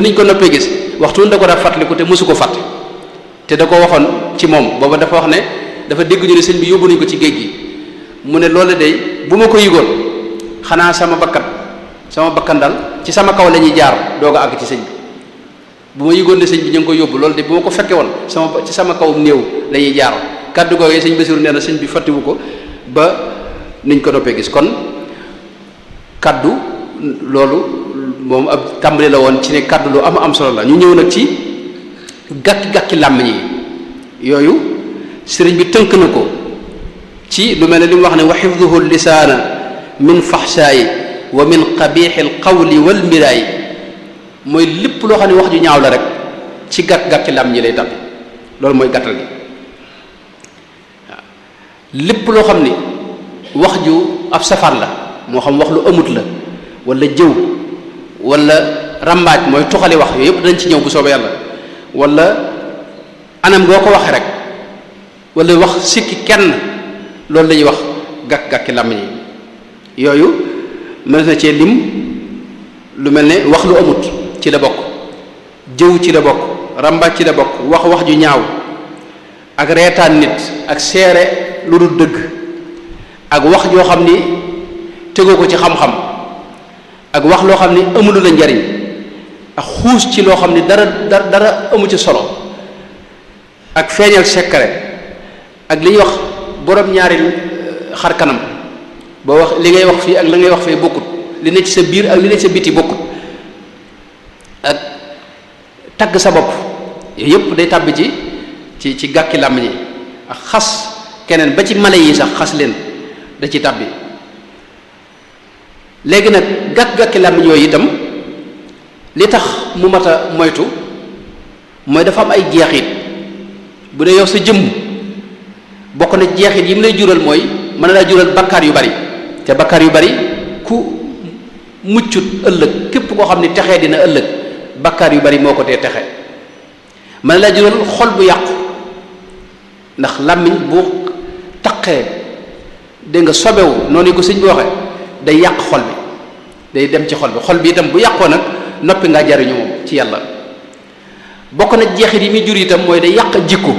niñ ko noppee gis waxtu da ko daa fàttaliku te mësu ko fàtte te da ko waxoon ci moom booba dafa wax ne dafa dégg ñu ne sëñ bi yóbbu nañ ko ci géej gi mu ne loolu day bu ma ko yëgoon xanaa sama bakkan daal ci sama kaw la ñuy jaar doog a àgg ci sëñ bi bu ma yëgoon ne sëñ bi ñu ngi ko yóbbu loolu de bu ma ko fekke woon ci sama kaw néew la ñuy jaar kaddu googee sëñ Basiiru nee na sëñ bi fàttiwu ko ba niñ ko noppee gis kon kaddu loolu moom ab tàmbali la woon ci ne kaddu lu am solo la ñu ñëw nag ci gàkki làmmiñ yi yooyu sëriñ bi tënk na ko ci lu mel ne li mu wax ne wa xifduhu lisaana min faxshaayi wa min qabixi al qawli wal miraayi mooy lépp loo xam ne wax ju ñaaw la rek ci gàkki làmmiñ yi lay tàbbi loolu mooy gàttal gi waaw lépp loo xam ni wax ju ab safaan la moo xam wax lu amut la wala jëw wala rambaaj mooy tuxali wax yooyu yëpp dañ ci ñëw bu soobee yàlla wala anam goo ko waxee rek wala wax sikki kenn loolu la ñuy wax gàkki làmmiñ yi yooyu mën na cee lim lu mel ne wax lu amut ci la bokk jëw ci la bokk rambaaj ci la bokk wax ju ñaaw ak reetaan nit ak seere lu dul dëgg ak wax joo xam ni tegoo ko ci xam-xam ak wax loo xam ni amulu la njariñ ak xuus ci loo xam ni dara amu ci solo ak feeñal secret ak li ñuy wax borom ñaari xar kanam boo wax li ngay wax fii ak la ngay wax fee bokkut li ne ci sa biir ak li ne ci sa biti bokkut ak tagg sa bopp yooyu yëpp day tàbbi ci gàkki làmmiñ yi ak xas keneen ba ci mala yi sax xas leen da ci tàbbi léegi nag gàkki làmmiñ yooyu itam li tax mu mat a moytu mooy dafa am ay jeexit bu dee yow sa jëmm bokk na jeexit yi mu lay jural mooy mën na laa jural bakkaar yu bari te bakkaar yu bari ku muccut ëllëg képp koo xam ne texee dina ëllëg bakkaar yu bari moo ko tee texe mën na laa jural xol bu yàqu ndax làmmiñ bu taqee dégg nga sobewu noonu ko sëñ bi waxee day yàq xol bi day dem ci xol bi itam bu yàqoo nag noppi ngaa jariñu moom ci yàlla bokk na jeexit yi muy jur itam mooy day yàq jikko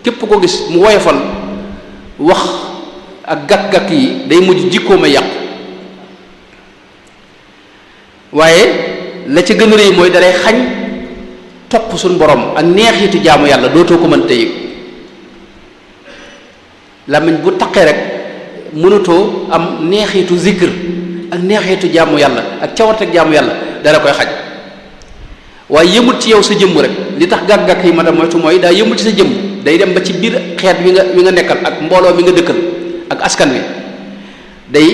képp ko gis mu woyofal wax ak gàkk-gàkk yi day mujj jikkoo ma yàqu waaye la ca gën a rëy mooy dalay xañ topp suñu borom ak neexitu jaamu yàlla dootoo ko mën tëye làmmiñ bu taqee rek mënutoo am neexitu zikr ak neexitu jaamu yàlla ak cawarteg jaamu yàlla dara koy xaj waaye yëmul ci yow sa jëmm rek li tax gàkk-gàkk yi ma da moytu mooy daa yëmul ci sa jëmm day dem ba ci biir xeet wi nga nekkal ak mbooloo mi nga dëkkal ak askan wi day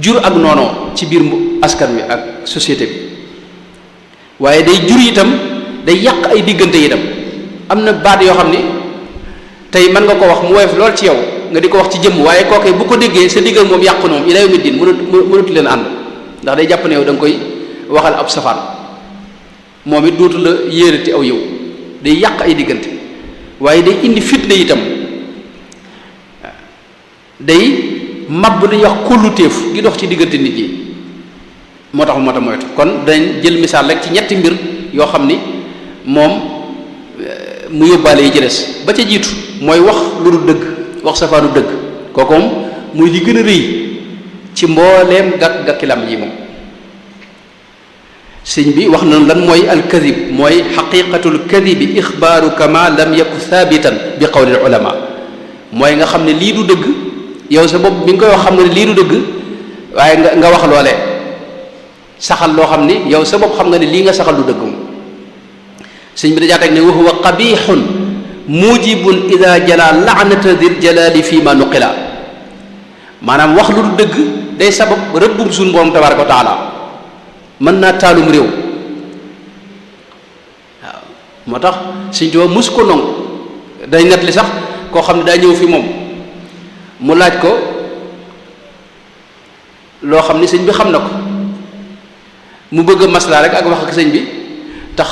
jur ak noonoo ci biir askan wi ak société bi waaye day jur itam day yàq ay diggante itam am na baat yoo xam ni tey mën nga ko wax mu woyof lool ci yow nga di ko wax ci jëmm waaye kooke bu ko déggee sa diggal moom yàqu noom ila yawmi din mënatu leen ànd ndax day jàpp ne yow da nga koy waxal ab safaan moom it dootu la yéerati aw yow day yàq ay diggante waaye day indi fitna itam day mab li ñuy wax kólluteef gi dox ci diggante nit ñi moo tax moytu kon dañ jël misaal rek ci ñetti mbir yoo xam ni moom mu yóbbaale yi ci des ba ca jiitu mooy wax lu dul dëgg wax safaanu dëgg kooku moom muy li gën a rëy ci mbooleem gàkk-gàkki lam yi moom sëñ bi wax na lan mooy alkadib mooy xaqiqatul kadibi ixbaaru kama lam yaku thabitan bi qawli ulama mooy nga xam ne lii du dëgg yow sa bopp bi nga koy wax xam nga ne lii du dëgg waaye nga wax loolee saxal loo xam ni yow sa bopp xam nga ne lii nga saxal du dëgg moom sëñ bi dajaa teg ne wa huwa qabixun mujibun ida jala laanata dil jalali fi ma nuqila maanaam wax lu du dëgg day sabab rëbbum suñu borom tabaraka wa taala mën naa taalum réew waaw moo tax sëñ Tuubaa mus ko nong day net li sax koo xam ne daa ñëw fi moom mu laaj ko loo xam ni sëñ bi xam na ko mu bëgg a maslaa rek ak wax ak sëñ bi tax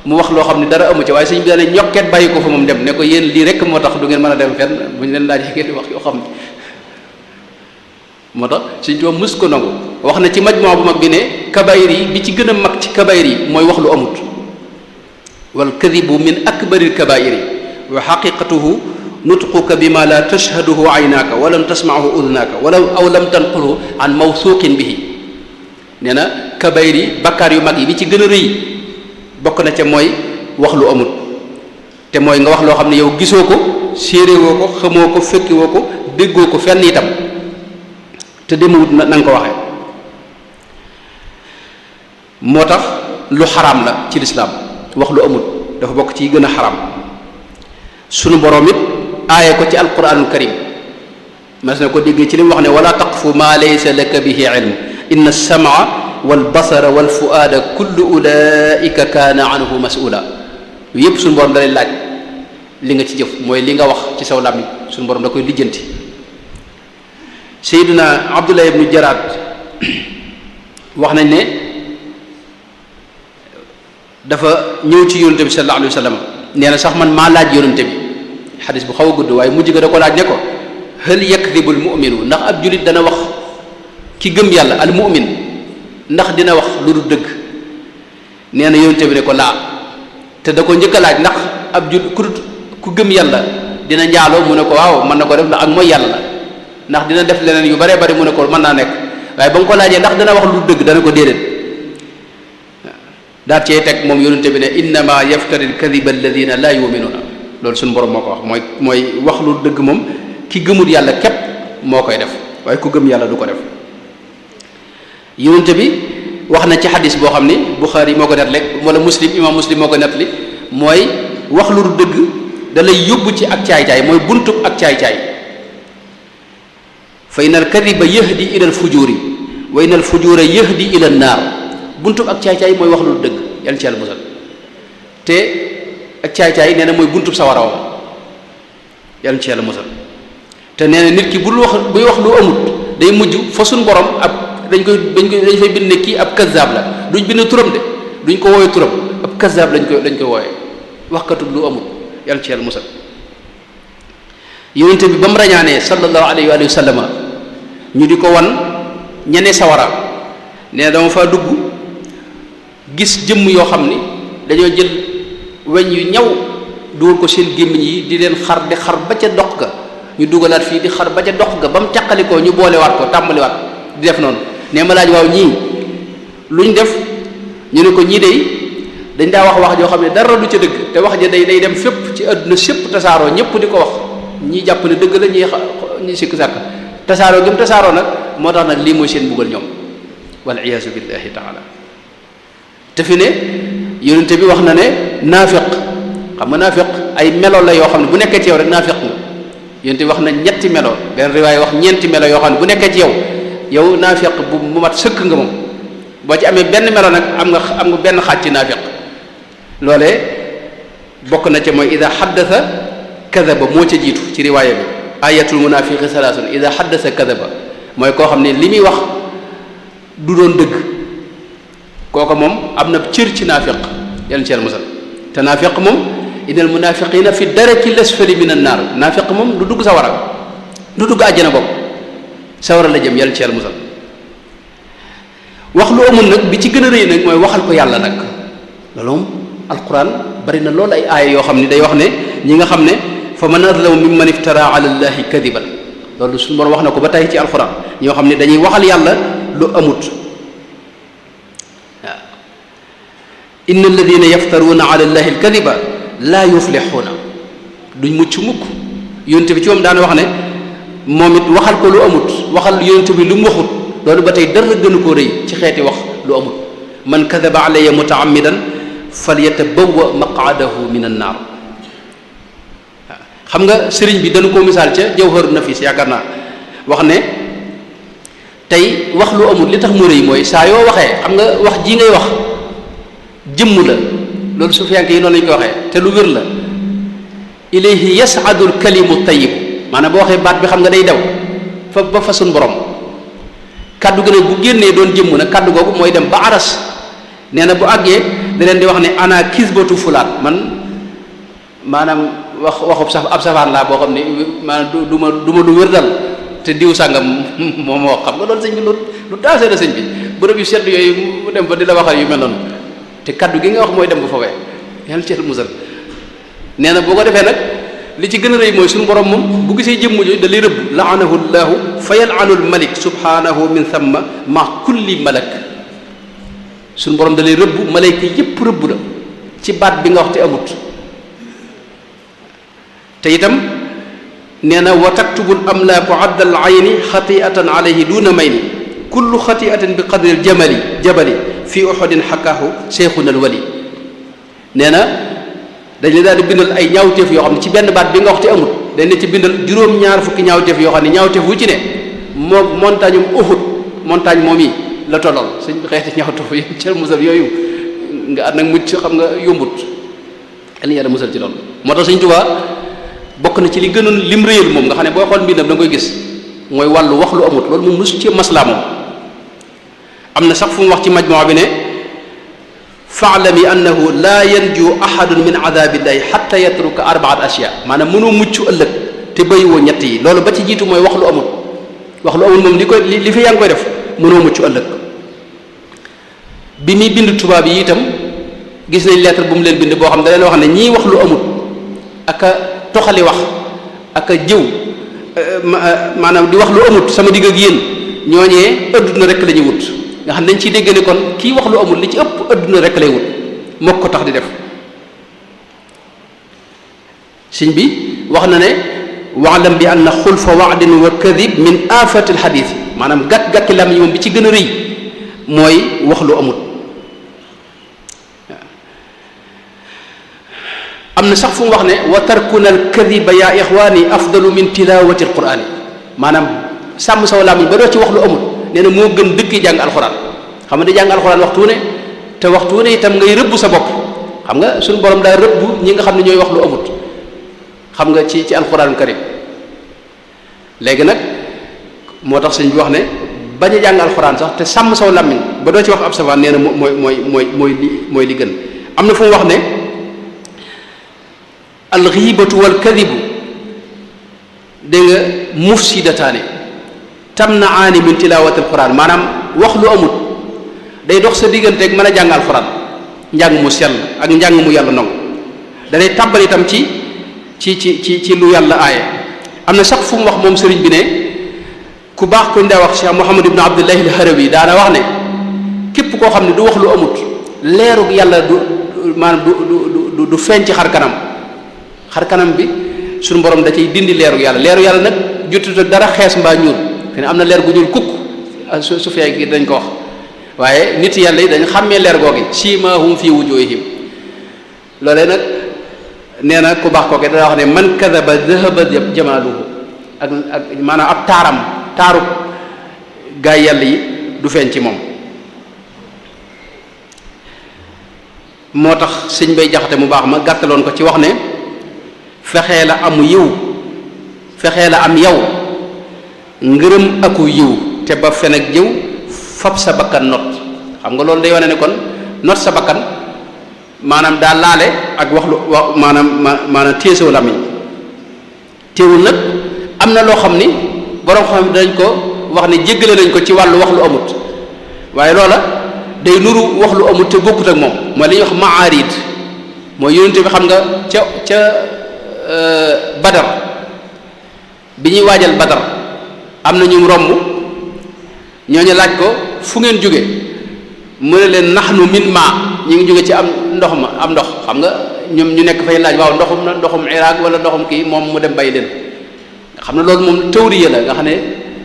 mu wax loo xam ne dara amu ci waaye sëñ bi daane ñokket bàyyi ko fa moom dem ne ko yéen lii rek moo tax du ngeen mën a dem fenn bu ñu leen laajee ngeen di wax yoo xam ne moo tax sëñ Tuubaa mus ko nangu wax na ci majmoo bu mag bi ne kabayir yi bi ci gën a mag ci kabayir yi mooy wax lu amut wal kadibu min akbaril kabairi wa xaqiqatuhu nutquka bima la tashhaduhu aynaaka wa lam tasmaahu udnaaka wala aw lam tanqulhu an mawsuqin bihi nee na kabayir yi bakkaar yu mag yi bi ci gën a rëy bokk na ca mooy wax lu amut te mooy nga wax loo xam ne yow gisoo ko séeréwoo ko xamoo ko fekkiwoo ko déggoo ko fenn itam te demewut na nga ko waxee moo tax lu xaraam la ci lislaam wax lu amut dafa bokk ci gën a xaraam sunu borom it aaye ko ci alquranul karim mas na ko déggee ci li mu wax ne wala taqfu ma laysa laka bihi ilm inna as-sam'a wal basara wal fuaada kullu ulaika kaana anhu mas'ula yépp sunu borom da lay laaj li nga ci jëf mooy li nga wax ci saw làmmiñ sunu borom da koy lijjanti Seydina Abdullah ibnu Jaraad wax nañ ne dafa ñëw ci yonente bi sallallahu alayhi wa sallam nee na sax man maa laaj yonente bi xadis bu xaw a gudd waaye mujj ga da ko laaj ne ko hal yakdibu al mu'minu ndax ab julit dana wax ki gëm yàlla al mu'min ndax dina wax lu dul dëgg nee na yonente bi ne ko laa te da ko njëkk a laaj ndax ab jul ku gëm yàlla dina njaaloo mu ne ko waaw mën na ko def ndax ak mooy yàlla la ndax dina def leneen yu bare bari mu ne ko mën naa nekk waaye ba nga ko laajee ndax dana wax lu dëgg dana ko déedéet daal cee teg moom yonente bi ne innama yaftari alkadiba alladina la yuminuuna loolu suñu borom moo ko wax mooy wax lu dëgg moom ki gëmul yàlla képp moo koy def waaye ku gëm yàlla du ko def yonente bi wax na ci xadis boo xam ni Buxaari moo ko nettali wala muslim imam muslim moo ko nettali mooy wax lu dëgg da lay yóbbu ci ak caay-caay mooy buntub ak caay-caay fa in al kadiba yahdi ila al fujuri wa in al fujura yahdi ila an naar buntub ak caay-caay mooy wax lu dëgg yàlla ci yàlla musal te ak caay-caay nee na mooy buntub sawara wa yàlla ci yàlla musal te nee na nit ki buy wax lu amut day mujj fa suñ borom ab dañ fay bind ne kii ab kazzab la duñ bind turam de duñ ko wooye turam ab kazzab lañ koy wooye waxkatu lu amut yàlla ci yàlla musal yonente bi ba mu rañaanee sallallahu alayhi wa sallama ñu di ko wan ñene sawara nee na dama faa dugg gis jëmm yoo xam ni dañoo jël weñ yu ñaw dugal ko seen gémmiñ yi di leen xar di xar ba ca dox ga ñu dugalaat fii di xar ba ca dox ga ba mu caqalikoo ñu boolewaat ko tàmbaliwaat di def noonu nee ma laaj waaw ñii luñ def ñu ne ko ñii dañ daa wax joo xam ne dara du ca dëgg te wax ja day dem fépp ci àdduna sépp tasaaroo ñëpp di ko wax ñii jàpp ne dëgg la ñi sikk sàkk tasaaroo gi mu tasaaroo nag moo tax nag lii mooy seen mbugal ñoom wal iyaazu billahi taala te fi ne yonente bi wax na ne naafiq xam nga naafiq ay melo la yoo xam ne bu nekkee ci yow rek naafiq nga yonente bi wax na ñetti melo benn riwaay wax ñeenti melo yoo xam ne bu nekkee ci yow naafiq bu mat sëkk nga moom boo ci amee benn melo nag am nga benn xaaj ci naafiq loolee bokk na ca mooy ida xaddasa kadaba moo ca jiitu ci riwaaya bi ayatul munafiqi salaasun ida xaddasa kadaba mooy koo xam ne li muy wax du doon dëgg kooku moom am na cër ci naafiq yàlla ci yàlla musal te naafiq moom innal munafiqina fi daraki lasfali min an naar naafiq moom du dugg sawara du dugg àjjana bopp sawara la jëm yàlla ci yàlla musal wax lu amul nag bi ci gën a rëy nag mooy waxal ko yàlla nag loolu moom alquran bari na loolu ay aaya yoo xam ne day wax ne ñi nga xam ne fa man adlamu mimman iftara ala allahi kadiban loolu suñu borom wax na ko ba tey ci alquran ñoo xam ne dañuy waxal yàlla lu amut waaw inna alladina yaftaruuna ala allahi alkadiba laa yuflixuuna duñ mucc mukk yonente bi ci moom daana wax ne moom it waxal ko lu amut waxal yonente bi lu mu waxut loolu ba tey dara gënu koo rëy ci xeeti wax lu amut man kadaba alayya mutaammidan falyatabawwa maq'adahu min an naar xam nga sëriñ bi dañu ko misaal ca jawharu nafis yaakaar naa wax ne tey wax lu amul li tax mu rëy mooy saa yoo waxee xam nga wax ji ngay wax jëmm la loolu sufiyanke yi noonu lañu ko waxee te lu wér la ilayhi yas'adu al-kalimu tayyib maanaam boo waxee baat bi xam nga day daw fa ba fa suñ borom kaddu gi nag bu génnee doon jëmm nag kaddu googu mooy dem ba aras nee na bu àggee da leen di wax ne ana kisbatu fulaat man maanaam waxub ab safaan laa boo xam ne maanaam du ma lu wér dal te diw sàngam moom moo xam nga loolu sëñ bi lu daasee la sëñ bi bërëb yu sedd yooyu mu dem fa di la waxal yu mel noonu te kaddu gi nga wax mooy dem ba foofee yàlla ci musal nee na boo ko defee nag li ci gën a rëy mooy suñu borom moom bu gisee jëmm jooju da lay rëbb laanahu llahu fa yal'anu al-malik subhanahu min thamma ma kulli malak suñu borom da lay rëbb malayka yépp rëbb la ci baat bi nga wax te amut te itam nee na wa taktubul amlaaku adda al ayni xatiatan alayhi duna mayni kullu xatiatin bi qadri al jabali fi uhudin xakaahu cheikhuna al wali nee na dañ la daal di bindal ay ñaawteef yoo xam ne ci benn baat bi nga wax te amut dañ ne ci bindal juróom-ñaar fukki ñaawteef yoo xam ne ñaawteef wu ci ne moo montagne Uhud montagne moom yi la tollool suñ xeeti ñaawteef yi ci musal yooyu nga at nag mucc xam nga yombut yàlla yàlla musal ci loolu moo tax Sëñ Tuubaa bokk na ci li gënoon lim réyal moom nga xam ne booy xool mbindam da nga koy gis mooy wàllu wax lu amut loolu moom mosu ci maslaa moom am na sax fu mu wax ci majmoo bi ne fa'lami annahu laa yanju ahadun min adabillahi hatta yatruka arbaat ashya maanaam mënoo mucc ëllëg te bàyyiwoo ñett yi loolu ba ci jiitu mooy wax lu amut wax lu amut moom li fi yaa ngi koy def mënoo mucc ëllëg bi muy bind tubaab yi itam gis nañ lettre bu mu leen bind boo xam ne da leen wax ne ñii wax lu amut aka toxali wax aka jëw maanaam di wax lu amut sama digg ak yéen ñooñee adduna rek la ñuy wut nga xam dañ ciy dégg ne kon kii wax lu amul li ci ëpp adduna rek lay wut moo ko tax di def sëñ bi wax na ne wa'lam bi anna xulfa wa'din wa kadib min afati alxadis maanaam gàkk-gàkki lam yi moom bi ci gën a rëy mooy wax lu amul am na sax fu mu wax ne wa tarkuna alkadiba ya ixwaani afdalu min tilawati alqurani maanaam sàmm saw làmmiñ ba doo ci wax lu amul nee na moo gën dëkk jàng alxuraan xam nga di jàng alxuraan waxtu ne te waxtu ne itam ngay rëbb sa bopp xam nga suñu borom daa rëbb ñi nga xam ne ñooy wax lu amut xam nga ci alxuraanul karim léegi nag moo tax sëñ bi wax ne bañ a jàng alxuraan sax te sàmm saw làmmiñ ba doo ci wax ab safaan nee na mooy li gën. am na fu mu wax ne alxiibatu wal kadibu dégg nga mufsidataani tamnaani min tilaawati alxuraan maanaam wax lu amut day dox sa digganteeg mën a jàng alxuraan njàng mu sell ak njàng mu yàlla nangu da day tàbbal itam ci lu yàlla aaye. am na sax fu mu wax moom sëriñ bi ne ku baax kuñ daa wax Cheikh Muhammad ibn Abdullahi al-Harawi daana wax ne képp koo xam ne du wax lu amut leerug yàlla maanaam du feeñ ci xar kanam bi suñu borom da cay dindi leerug yàlla nag jutut ak dara xees mbaa ñuul fi ne am na leer gu ñuul kukk su feeg gi dañ ko wax waaye nit yàlla yi dañ xàmmee leer googi siimaahum fii wujuuhihim loolee nag nee na ku baax kooke dana wax ne man kadaba dhahaba jamaaluhu ak maanaam ab taaru gaa yàlla yi du feeñ ci moom. moo tax sëñ bay jaxate mu baax ma gàttaloon ko ci wax ne fexee la am yow ngërëm aku yiw te ba fen ak jëw fab sa bakkan not xam nga loolu day wane ne kon not sa bakkan maanaam daa laale ak wax lu wax maanaam téesaw làmmiñ téewul nag am na loo xam ni borom xam dañ ko wax ne jéggale nañ ko ci wàllu wax lu amut waaye loola day nuru wax lu amut te bokkut ak moom mooy li ñuy wax maarid mooy yonente bi xam nga ca badar bi ñuy waajal badar am na ñu romb ñooñu laaj ko fu ngeen jóge mu ne leen nahnu min ma ñu ngi jóge ci am ndox xam nga ñoom ñu nekk fay laaj waaw ndoxum Iraq wala ndoxum kii moom mu dem bay leen nga xam ne loolu moom tawriya la nga xam ne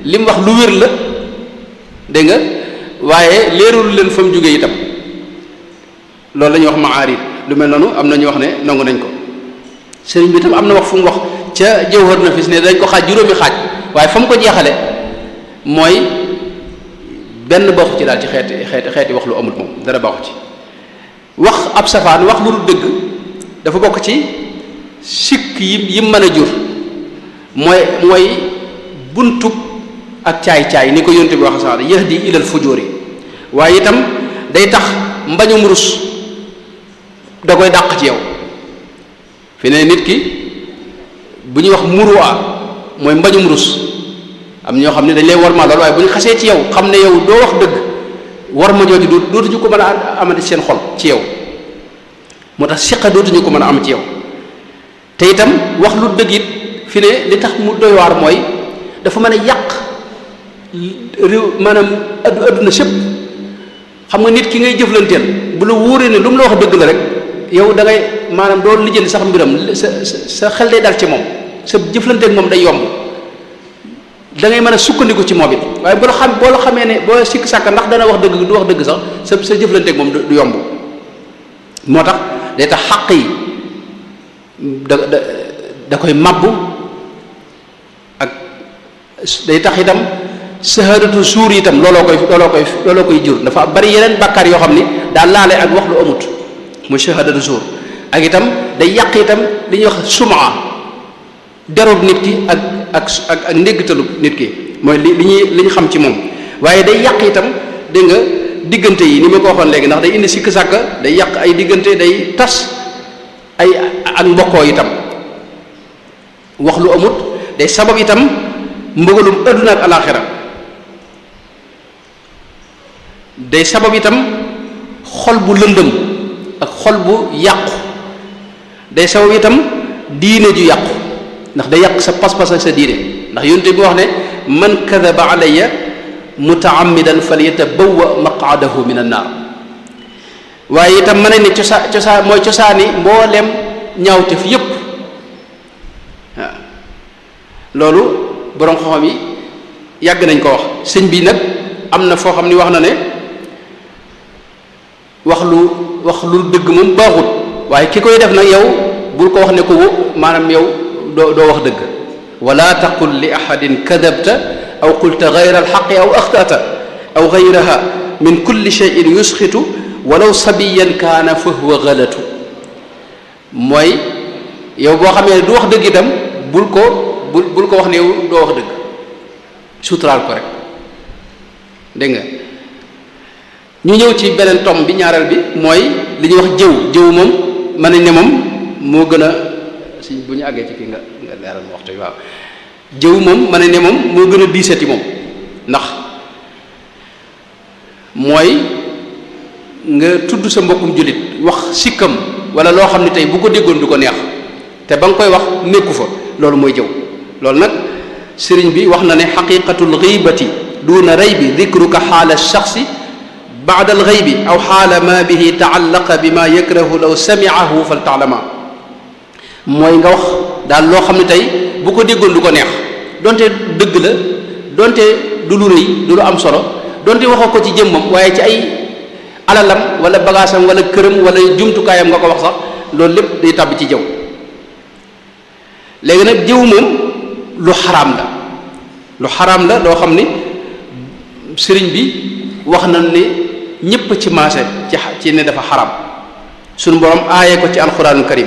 li mu wax lu wér la dégg nga waaye leerul leen fa mu jógee itam loolu la ñuy wax maarid lu mel noonu am na ñu wax ne nangu nañ ko sëriñ bi itam am na wax fu mu wax ca Jawhar Nafis ne dañ ko xaaj juróomi xaaj waaye fa mu ko jeexale mooy benn baaxu ci daal ci xeeti wax lu amul moom dara baaxu ci wax ab safaan wax lu dul dëgg dafa bokk ci sikk yi mën a jur mooy buntub ak caay-caay ni ko yonte bi wax sax yahdi ilal fujuri waaye itam day tax mbañum rus da koy dàq ci yow fi ne nit ki bu ñuy wax muruwa mooy mbañum rus am ñoo xam ne dañ lay worma lool waaye bu ñu xasee ci yow xam ne yow doo wax dëgg worma jooju dootuñu ko mën a amati seen xol ci yow moo tax siqa dootuñu ko mën a am ci yow te itam wax lu dëgg it fi ne li tax mu doy waar mooy dafa mën a yàq réew maanaam adduna sépp xam nga nit ki ngay jëflanteel bu la wóoree ne lu mu la wax dëgg la rek yow da ngay maanaam doo lijjanti sax mbiram sa xel day dal ci moom sa jëflanteeg moom day yomb da ngay mën a sukkandiku ci moom it waaye boo la xamee ne boo sikk sàkk ndax dana wax dëgg du wax dëgg sax sa jëflanteeg moom du yomb moo tax day tax xàq yi da koy mabbu ak day tax itam sahaadatu suur itam looloo koy jur dafa bari yeneen bàkkaar yoo xam ni daa laale ak wax lu amut muy sahaadatu suur ak itam day yàq itam li ñuy wax sumaa derub nit ki ak ndéggtalu nit ki mooy li ñu xam ci moom waaye day yàq itam dégg nga diggante yi ni ma ko waxoon léegi ndax day indi sikk sàkka day yàq ay diggante day tas ay ak mbokkoo itam wax lu amut day sabab itam mbëgalum adduna ak alaxira day sabab itam xol bu lëndëm ak xol bu yàqu day sabab itam diine ju yàqu ndax day yàq sa pas-pas ak sa diine ndax yonte bi wax ne man kadaba alayya mutaammidan falyatabawwa maq'adahu min an-naar waaye itam mën nañ ne cosaan mooy cosaani mboolem ñaawteef yépp waaw loolu borom xam-xam yi yàgg nañ ko wax sëñ bi nag am na foo xam ni wax na ne wax lu dëgg moom baaxut waaye ki koy def nag yow bul ko wax ne ko maanaam yow doo wax dëgg wala taqul li ahadin kadabta aw qulta gayra alxaqi aw axtata aw gayraha min kulli cheyin yusxitu walaw sabiyan kaana fa huwa galatu mooy yow boo xamee du wax dëgg itam bul ko wax ne yow doo wax dëgg suturaal ko rek dégg nga. ñu ñëw ci beneen tom bi ñaareel bi mooy li ñuy wax jëw moom mën nañ ne moom moo gën a si bu ñu àggee ci kii nga leeral ma waxtu waaw jëw moom mën nañ ne moom moo gën a diisati moom ndax mooy nga tudd sa mbokkum jullit wax sikkam wala loo xam ne tey bu ko déggoon du ko neex te ba nga koy wax nekku fa loolu mooy jëw. loolu nag sëriñ bi wax na ne xaqiqatul ghibati duna raybi dhikruka xaala shaxsi baada al ghaybi aw xaala ma bihi taallaqa bi ma yakrahu law samiahu fal taalama mooy nga wax daal loo xam ne tey bu ko déggoon du ko neex donte dëgg la donte du lu rëy du lu am solo donte waxoo ko ci jëmmam waaye ci ay alalam wala bagaasam wala këram wala jumtukaayam nga ko wax sax loolu lépp day tàbbi ci jëw. léegi nag jëw moom lu xaraam la loo xam ni sëriñ bi wax na ne ñépp ci maase ci ne dafa xaraam suñu borom aaye ko ci alxuraanul karim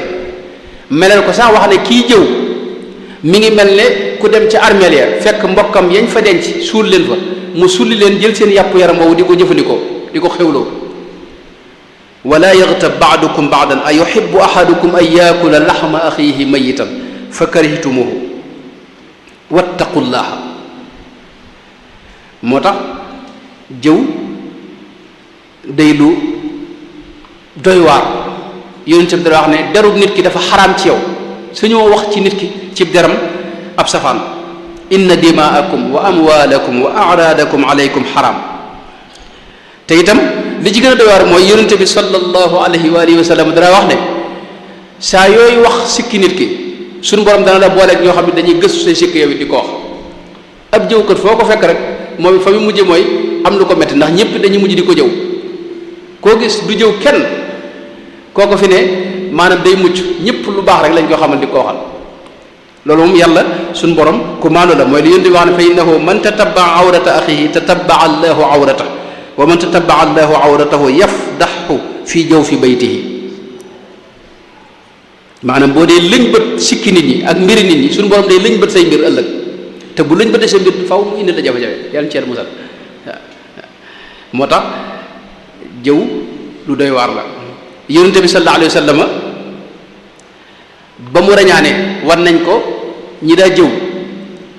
melal ko sax wax ne kii jëw mi ngi mel ne ku dem ci armeel ya fekk mbokkam yañ fa denc suul leen fa mu sulli leen jël seen yàpp yaram boobu di ko jëfandikoo di ko xewloo. wala yaghtab ba'dukum ba'dan a yuhibbu ahadukum an yaakula laxma axiihi mayitan fa karihtumuhu wattaqullaha. moo tax jëw day lu doy waar yonent bi dara wax ne derub nit ki dafa xaraam ci yow suñoo wax ci nit ki ci deram ab safaan inna dimaakum wa amwaalakum wa a'raadakum alaykum xaraam. te itam li ci gën a doy waar mooy yonent bi sallallahu alayhi wa alihi wa sallam dara wax ne saa yooyu wax sikki nit ki suñu borom dana la booleeg ñoo xam ne dañuy gëstu say sikki yow it di ko wax. ab jëwkat foo ko fekk rek moom fa mu mujje mooy am lu ko metti ndax ñëpp dañuy mujj di ko jëw koo gis du jëw kenn kooko fi ne maanaam day mucc ñëpp lu baax rek lañ ko xamal di ko waxal. loolu moom yàlla suñu borom ku maandu la mooy li yéen di wax ne fa innahu man tatabaa awrata axihi tatabaa allahu awrata wa man tatabaa allahu awratahu yafdaxu fii jaw fi baytihi. maanaam boo dee lëñ bët sikki nit ñi ak mbiri nit ñi suñu borom day lëñ bët say mbir ëllëg te bu lëñ bëtee sa mbir faw mu indi la jafe-jafe yàlla ci musal. moo tax jëw lu doy waar la. yonent bi sallallahu alayhi wa sallam ba mu rañaane war nañ ko ñi daa jëw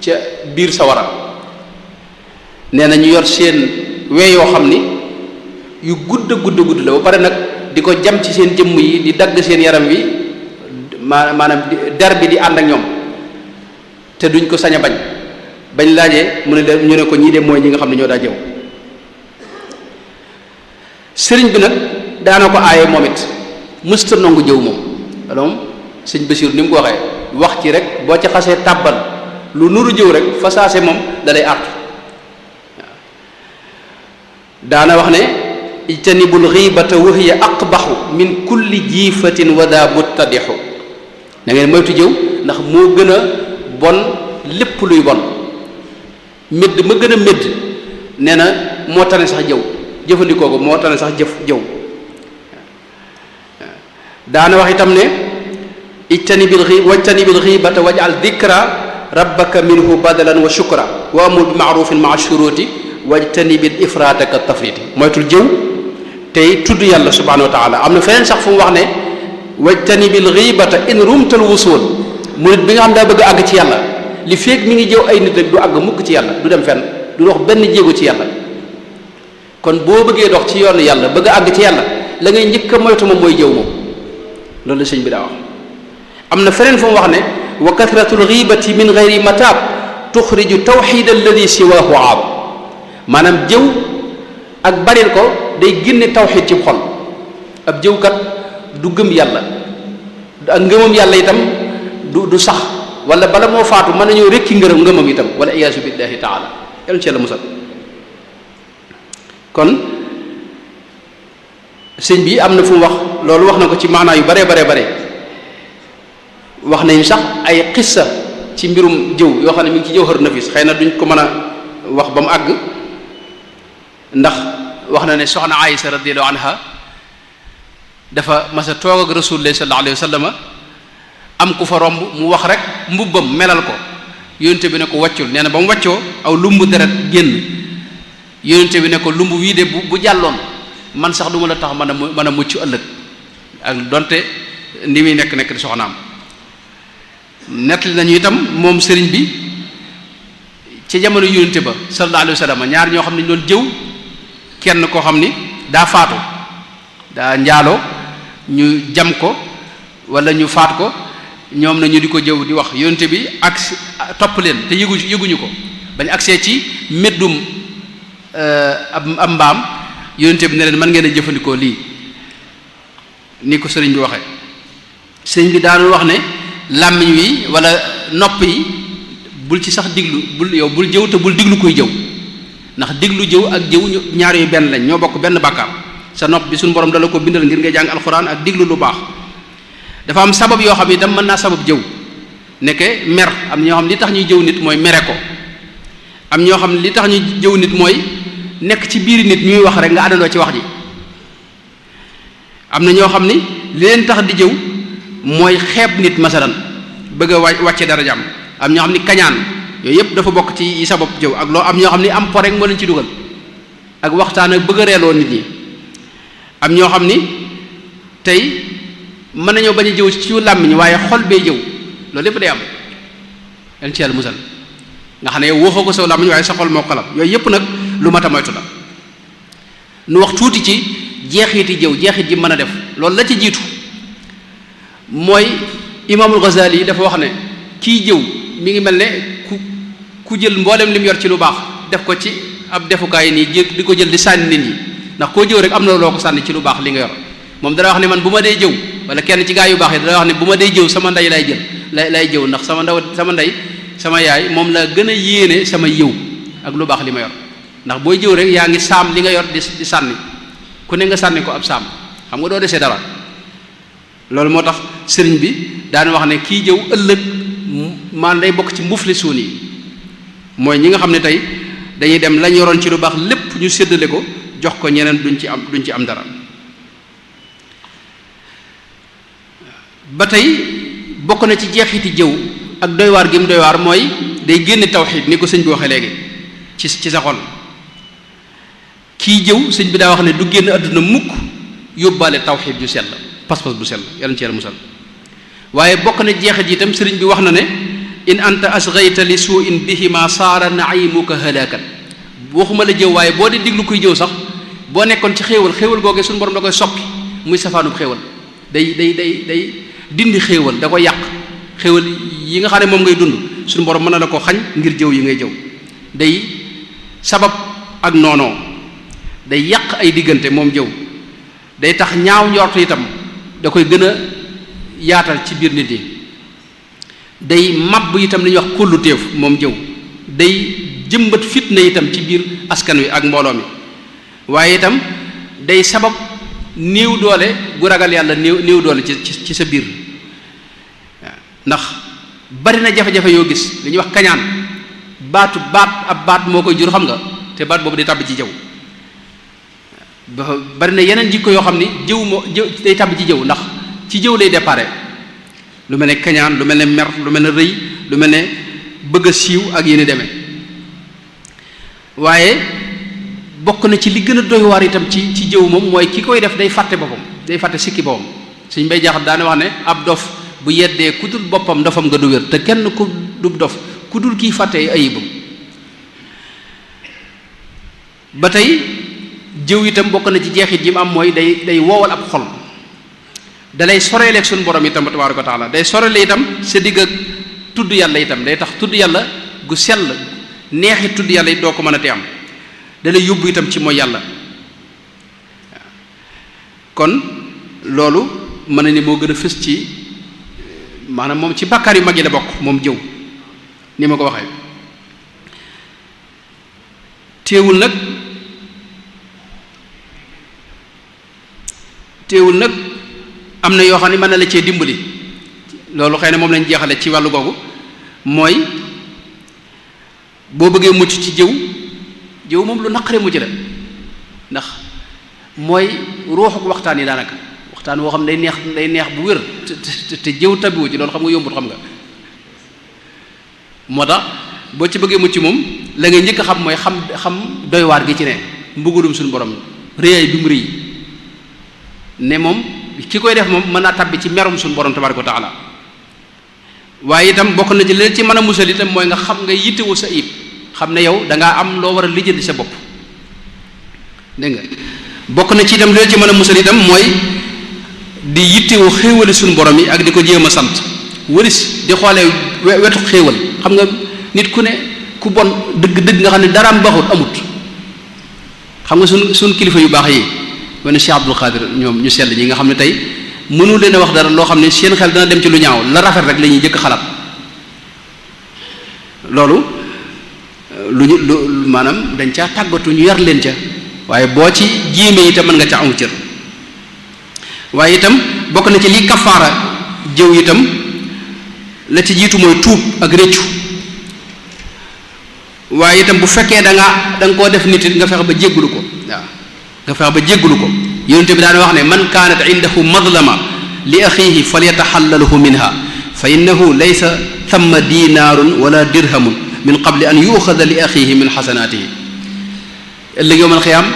ca biir sawara nee na ñu yor seen wee yoo xam ni yu gudd la ba pare nag di ko jam ci seen jëmm yi di dagg seen yaram wi maanaam der bi di ànd ak ñoom te duñ ko sañ a bañ laajee mu ne de ñu ne ko ñii de mooy ñi nga xam ne ñoo daa jëw. sëriñ bi nag daana ko aaye moom it mësta nongu jëw moom loolu sëñ Basiir ni mu ko waxee wax ci rek boo ci xasee tàbbal lu nuru jëw rek fa saase moom da lay artu. daana wax ne ijtanibul ghibata wa hiya aqbaxu min kulli jiifatin wa daa buttadixu da ngeen moytu jëw ndax moo gën a bon lépp luy bon médd ma gën a médd nee na moo tane sax jëw jëfandikoo ko moo tane sax jëw. daana wax itam ne wajtanibil ghibata waj'al dhikra rabbaka minhu badalan wa shukra wa amur bi ma'rufin ma'a shuruti wajtanibil ifrata ka tafriti moytul jëw tey tudd yàlla subhanahu wa taala. am na feneen sax fu mu wax ne wajtanibil ghibata in rumtal wusul murit bi nga xam daa bëgg a àgg ci yàlla li feeg mi ngi jëw ay nit rek du àgg mukk ci yàlla du dem fenn du dox benn jéego ci yàlla. kon boo bëggee dox ci yoonu yàlla bëgg a àgg ci yàlla la ngay njëkk a moytu moom mooy jëw moom loolu la sëñ bi daa wax. am na feneen fu mu wax ne wa kathratul ghibati min ghayri matab tuxriju tawxid alladi siwaahu aab maanaam jëw ak baril ko day génne tawxid ci xol. ab jëwkat du gëm yàlla ak ngëmam yàlla itam du sax wala bala moo faatu mën nañoo rekki ngëmam itam wala iyaasu billahi taala yàlla ci yàlla musal. kon sëñ bi am na fu mu wax loolu wax na ko ci maanaa yu bare wax nañu sax ay xissa ci mbirum jëw yoo xam ne mi ngi ci jawhar nafis xëy na duñ ko mën a wax ba mu àgg ndax wax na ne soxna Aïsa radiyallahu anha dafa mas a toog ak rasulullah sallallahu alayhi wa sallam am ku fa romb mu wax rek mbubbam melal ko yonente bi ne ko waccul nee na ba mu waccoo aw lumbu deret génn yonente bi ne ko lumbu wii de bu jàlloon man sax du ma la tax mën a mucc ëllëg ak donte ni muy nekk di soxnaam. nettali nañu itam moom sëriñ bi ci jamono yonente ba sallallahu alayhi wa sallam ñaar ñoo xam ne ñu doon jëw kenn koo xam ni daa faatu daa njaaloo ñu jam ko wala ñu faat ko ñoom na ñu di ko jëw di wax yonente bi ak topp leen te yëguñu ko bañ agsee ci meddum ab mbaam yonente bi ne leen mën ngeen a jëfandikoo lii ni ko sëriñ bi waxee. sëriñ bi daanu wax ne làmmiñ wi wala nopp yi bul ci sax diglu bul jëw te bul diglu koy jëw ndax diglu jëw ak jëw ñaar yu benn lañ ñoo bokk benn bàkkaar sa nopp bi suñu borom dala ko bindal ngir ngay jàng alxuraan ak diglu lu baax. dafa am sabab yoo xam ne itam mën naa sabab jëw nekke mer am na ñoo xam ne li tax ñuy jëw nit mooy mere ko am ñoo xam ne li tax ñuy jëw nit mooy nekk ci biir nit ñuy wax rek nga àndandoo ci wax ji am na ñoo xam ni li leen tax di jëw mooy xeeb nit masalan bëgg a wàcce dara jàmm am ñoo xam ni kañaan yooyu yëpp dafa bokk ci yi sabab jëw ak loo am ñoo xam ni am po rek moo leen ci dugal ak waxtaan ak bëgg a reeloo nit ñi am ñoo xam ni tey mën nañoo bañ a jëw ci làmmiñ waaye xol bee jëw loolu lépp day am yan ci yàlla musal nga xam ne yow waxoo ko saw làmmiñ waaye sa xol moo xalam yooyu yëpp nag lu mat a moytu la nu wax tuuti ci jeexiti jëw jeexit ji mën a def loolu la ci jiitu mooy imaamul Ghazali yi dafa wax ne kii jëw mi ngi mel ne ku jël mboolem li mu yor ci lu baax def ko ci ab defukaay nii di ko jël di sànni nit ñi ndax koo jëw rek am na loo ko sànni ci lu baax li nga yor moom dana wax ne man bu ma dee jëw wala kenn ci gaa yu baax yi dana wax ne bu ma dee jëw sama ndey lay jël lay jëw ndax sama ndey sama yaay moom la gën a yéene sama yëw ak lu baax li ma yor ndax booy jëw rek yaa ngi saam li nga yor di sànni ku ne nga sànni ko ab saam xam nga doo desee dara loolu moo tax sëriñ bi daan wax ne kii jëw ëllëg maan day bokk ci muflisuun yi mooy ñi nga xam ne tey dañuy dem lañ yoroon ci lu baax lépp ñu séddale ko jox ko ñeneen duñ ci am dara. ba tey bokk na ci jeexiti jëw ak doywaar gi mu doywaar mooy day génne tawxiid ni ko sëñ bi waxee léegi ci sa xol kii jëw sëñ bi daa wax ne du génn àdduna mukk yóbbaale tawxiid ju sell pas-pas bu sell yàlla na ci yàlla musal waaye bokk na jeexit yi itam sëriñ bi wax na ne in anta asghayta li su'in bihima saara naimuka halakan waxuma la jëw waaye boo di diglu kuy jëw sax boo nekkoon ci xéewal googee suñu borom da koy soppi muy safaanub xéewal day dindi xéewal da ko yàq xéewal yi nga xam ne moom ngay dund suñu borom mën na la ko xañ ngir jëw yi ngay jëw day sabab ak noonoo day yàq ay diggante moom jëw day tax ñaaw njort itam da koy gën a yaatal ci biir nit yi day màbb itam li ñuy wax kullu téef moom jëw day jëmbat fitna itam ci biir askan wi ak mbooloo mi waaye itam day sabab néew doole gu ragal yàlla néew doole ci sa biir ndax bari na jafe-jafe yoo gis li ñuy wax kañaan baat ab baat moo koy jur xam nga te baat boobu day tàbb ci jëw bari na yeneen jikko yoo xam ni jëw day tàbb ci jëw ndax ci jëw lay déparé lu mel ne kañaan lu mel ne mer lu mel ne rëy lu mel ne bëgg a siiw ak yéen demee waaye bokk na ci li gën a doy waar itam ci jëw moom mooy ki koy def day fàtte boppam day fàtte sikki boppam suñ bay jaaxat daane wax ne ab dof bu yeddee ku dul boppam dofam nga du wér te kenn ku du dof ku dul kiy fàtte ayibam ba tey jëw itam bokk na ci jeexit yi mu am mooy day woowal ab xol dalay soreeleeg suñu borom itam tabaaraka wa taala day soreele itam sa digg ak tudd yàlla itam day tax tudd yàlla gu sell neexi tudd yàlla it doo ko mën a te am dalay yóbbu itam ci mooy yàlla kon loolu mën na ni moo gën a fës ci maanaam moom ci bàkkaar yu mag yi la bokk moom jëw ni ma ko waxee teewul nag am na yoo xam ne mën na la cee dimbali loolu xëy na moom lañ jeexale ci wàllu googu mooy boo bëggee mucc ci jëw moom lu naqare mujj la ndax mooy ruuxuk waxtaan yi daanaka waxtaan woo xam ne day neex bu wér te jëw tabiwu ci loolu xam nga yombut xam nga moo tax boo ci bëggee mucc moom la ngay njëkk a xam mooy xam doy waar gi ci ne mbugalum suñu borom réyaay bi mu rëy ne moom ki koy def moom mën naa tabbi ci merum suñu borom tabaraka wa taala waaye itam bokk na ci leen ci mën a musal itam mooy nga xam nga yittewu sa ayib xam ne yow dangaa am loo war a lijjanti sa bopp dégg nga bokk na ci itam leen ci mën a musal itam mooy di yittewu xéewali suñu borom yi ak di ko jéem a sant wëris di xoolee wetu xéewal xam nga nit ku ne ku bon dëgg nga xam ne daraam baaxut amut xam nga suñ kilifa yu baax yi wane Cheikh Abdul Qadir ñoom ñu sell ñi nga xam ne tey mënu leen a wax dara loo xam ne seen xel dana dem ci lu ñaaw la rafet rek la ñuy jëkk xalaat loolu lu maanaam dañ caa tàggatu ñu yar leen ca waaye boo ci jéemee itam mën nga ca amu cër waaye itam bokk na ci li kafaara jëw itam la ci jiitu mooy tuub ak réccu waaye itam bu fekkee da nga koo def nit it nga fexe ba jéggulu ko waaw nga fexe ba jéggulu ko yonente bi daan wax ne man kaanat indahu madlama li axihi falyataxallalahu minha fa innahu laysa thamma dinaarun wala dirhamun min qabli an yuxada li axihi min xasanaatihi ëllëg yowmal xiyaam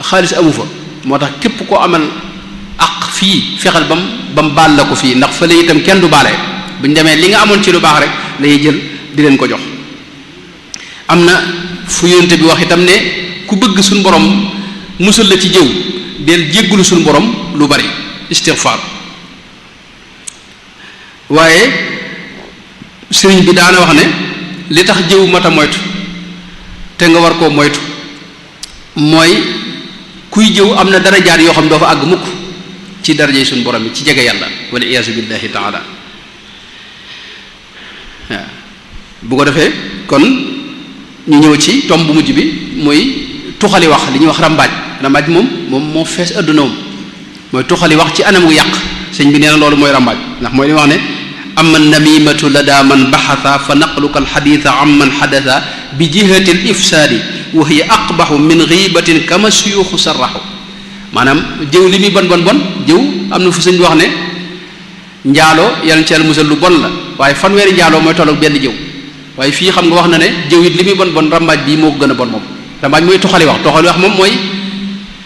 xaalis amu fa moo tax képp koo amal aq fii fexeel bam baal la ko fii ndax fële itam kenn du baale bu ñu demee li nga amoon ci lu baax rek lañuy jël di leen ko jox am na fu yonente bi wax itam ne ku bëgg suñu borom musal la ci jëw del jéggulu suñu borom lu bari istighfar waaye sëriñ bi daana wax ne li tax jëw mata moytu te nga war koo moytu mooy kuy jëw am na darajaat yoo xam doo fa àgg mukk ci darajey suñu borom yi ci jege yàlla wal iyaazu billahi taala waaw bu ko defee kon ñu ñëw ci tomb bu mujj bi mooy tuxali wax li ñuy wax rambaaj moom moo fees adduna moom mooy tuxali wax ci anam gu yàq sëñ bi nee na loolu mooy rambaaj ndax mooy li wax ne amma namimatu lada man baxasa fa naqluka alxaditha am man xadasa bi jihati al ifsaadi wa hiya aqbaxu min gibatin kama suyuxu sarraxu maanaam jëw li muy bon jëw am na fu sëñ bi wax ne njaaloo yàlla ci yàlla musal lu bon la waaye fanweeri njaaloo mooy tolloog benn jëw waaye fii xam nga wax na ne jëw it li muy bon rambaaj bii moo ko gën a bon moom rambaaj mooy tuxali wax moom mooy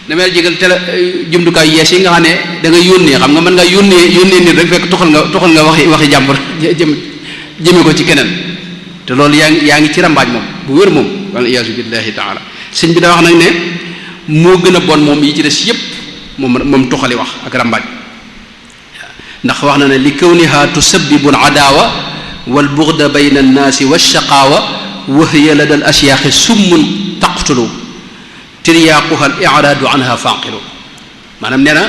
damay jégal tele jumtukaay yees yi nga xam ne da ngay yónnee xam nga mën nga yónnee nit rek fekk tuxal nga waxi jàmbur jëme ko ci keneen te loolu yaa ngi ci rambaaj moom bu wér moom wal iyaazu billahi taala sëñ bi daa wax nag ne moo gën a bon moom yi ci des yépp moom tuxali wax ak rambaaj ndax wax na ne li kawniha tusabbibu al adaawa wal bughda bayna an-naasi wash-shaqaawa wa hiya lada al-ashyaaxi summun taqtulu tiryaaquha al-i'raadu anha faaqilu maanaam nee na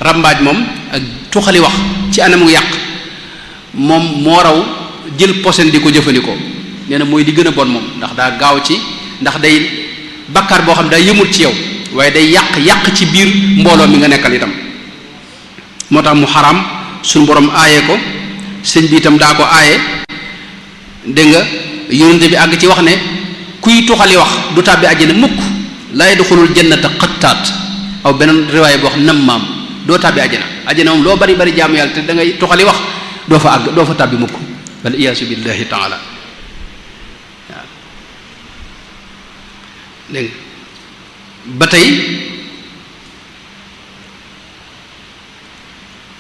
rambaaj moom ak tuxali wax ci anamu yàq moom moo raw jël posen di ko jëfandikoo nee na mooy di gën a bon moom ndax daa gaaw ci ndax day bakkaar boo xam daa yëmul ci yow waaye day yàq ci biir mbooloo mi nga nekkal itam moo tax mu xaraam suñu borom aaye ko sëñ bi itam daa ko aaye dégg nga yonente bi àgg ci wax ne kuy tuxali wax du tàbbi àjjana mukk laa yadxulul jannata qattaat aw beneen riwaaya boo xam nammaam doo tàbbi àjjana moom loo bari jaamu yàlla te da ngay tuxali wax doo fa tàbbi mukk wal iyaasu billahi taala waaw dégg ba tey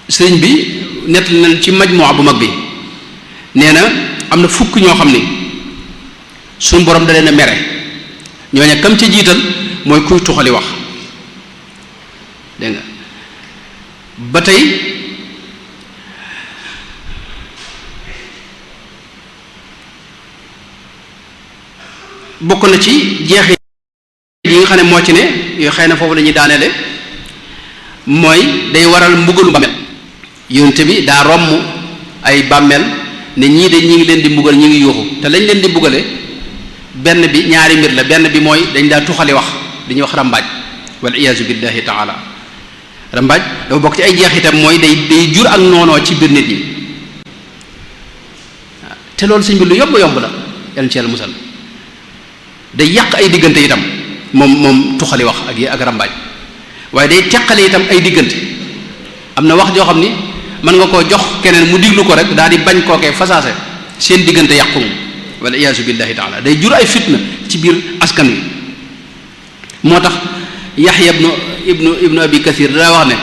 sëriñ bi nett nañ ci majmuwa bu mag bi nee na am na fukk ñoo xam ni suñu borom da leen a mere ñooñu kam ca jiital mooy kuy tuxali wax dégg nga ba tey bokk na ci jeexi yi nga xam ne moo ci ne yooyu xëy na foofu la ñuy daaneele mooy day waral mbugalu bàmmeel yonte bi daa romb ay bàmmeel ne ñii de ñi ngi leen di mbugal ñi ngi yuuxu te lañ leen di mbugale benn bi ñaari mbir la benn bi mooy dañ daa tuxali wax dañuy wax rambaaj wal iyaazu billahi taala rambaaj dafa bokk ci ay jeexitam mooy day jur ak noonoo ci biir nit ñi te loolu sëñ bi lu yomb la yàlla ci yàlla musal day yàq ay diggante itam moom tuxali wax ak rambaaj waaye day teqale itam ay diggante am na wax joo xam ni mën nga koo jox keneen mu diglu ko rek daal di bañ kookee fasaase seen diggante yàqu moom wala iyaasu billahi taala day jur ay fitna ci biir askan wi. moo tax Yaxya ibnu Abi Kathir daa wax ne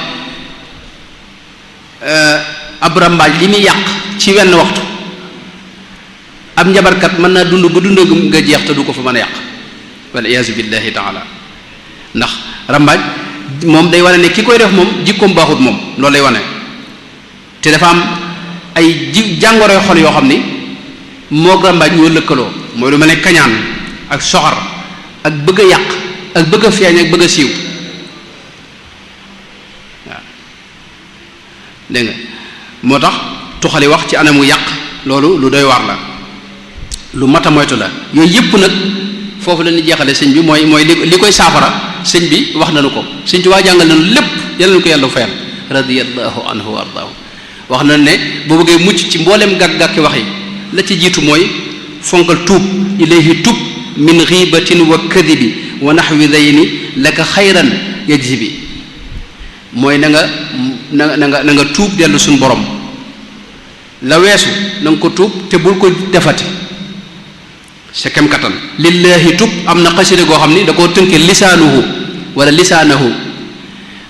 ab rambaaj li muy yàq ci wenn waxtu ab njabarkat mën naa dund ba dund nga jeex te du ko fa mën a yàq wala iyaasu billahi taala ndax rambaaj moom day wane ne ki koy def moom jikkoom baaxut moom loolu lay wane te dafa am ay jàngoroy xol yoo xam ni moog rambaaj ñoo lëkkaloo mooy lu mel ne kañaan ak soxar ak bëgg a yàq ak bëgg a feeñ ak bëgg a siiw waaw dégg nga moo tax tuxali wax ci anamu yàq loolu lu doy waar la lu mat a moytu la yooyu yëpp nag foofu la ñuy jeexale sëñ bi mooy li koy saafara sëñ bi wax nañu ko sëñ Tuubaa jàngal nañu lépp yàlla nañu ko yàlla fayal radiyallahu anhu wa ardaahu wax nañu ne boo bëggee mucc ci mboolem gàkk-gàkki wax yi la ci jiitu mooy fonkal tuub ilayhi tub min ghibatin wa kadibi wa nahwi dayni laka xayran yajzibi mooy na nga tuub dellu suñu borom la weesu na nga ko tuub te bul ko defati sa kem kattan lillahi tub am na xasida goo xam ni da koo tënke lisaanuhu wala lisaanahu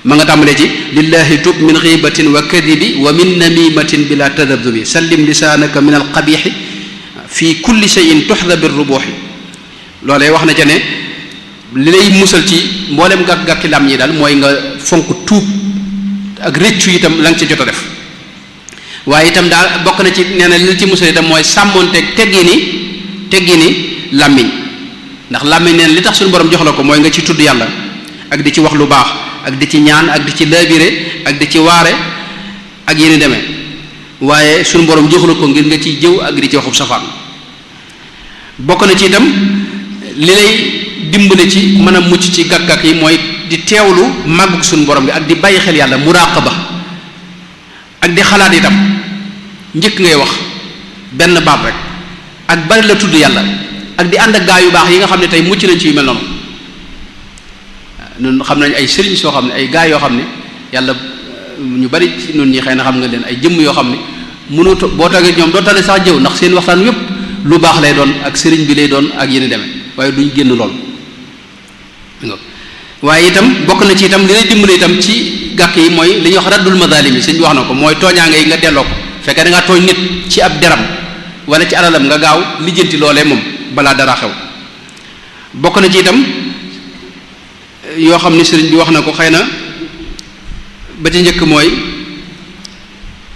ma nga tàmbalee ci lillahi tub min ghibatin wa kadibi wa min namimatin bila tadabdubi sallim lisaanaka min alqabixi fi kulli shay'in tuxda birrubuxi loolee wax na ca ne li lay musal ci mboolem gàkk-gàkki lam ñi daal mooy nga fonk tuub ak rëccu itam la nga ci jot a def waaye itam daal bokk na ci nee na li la ci musal itam mooy sàmmoonteeg teggini làmmiñ ndax làmmiñ neen li tax suñu borom jox la ko mooy nga ci tudd yàlla ak di ci wax lu baax ak di ci ñaan ak di ci laabire ak di ci waare ak yéni demee waaye suñu borom jox la ko ngir nga ciy jëw ak di ci waxub safaan bokk na ci itam li lay dimbale ci mën a mucc ci gàkk-gàkk yi mooy di teewlu màggug suñu borom bi ak di bàyyi xel yàlla muraqaba ak di xalaat itam njëkk ngay wax benn baat rek ak bari la tudd yàlla ak di ànd ak gaa yu baax yi nga xam ne tey mucc nañ ci yu mel noonu ñun xam nañ ay sëriñ soo xam ne ay gaa yoo xam ne yàlla ñu bari ci ñun ñi xëy na xam nga leen ay jëmm yoo xam ne mënoo boo toogee ñoom doo tane sax jëw ndax seen waxtaan yépp lu baax lay doon ak sëriñ bi lay doon ak yéen demee waaye duñ génn lool waaye itam bokk na ci itam li lay dimbali itam ci gàkk yi mooy li ñuy wax raddul madalimi sëñ bi wax na ko mooy tooñaange yi nga delloo ko fekkee da ngaa tooñ nit ci ab deram wala ci alalam nga gaaw lijjanti loolee moom balaa dara xew bokk na ci itam yoo xam ne sëriñ bi wax na ko xëy na ba ci njëkk mooy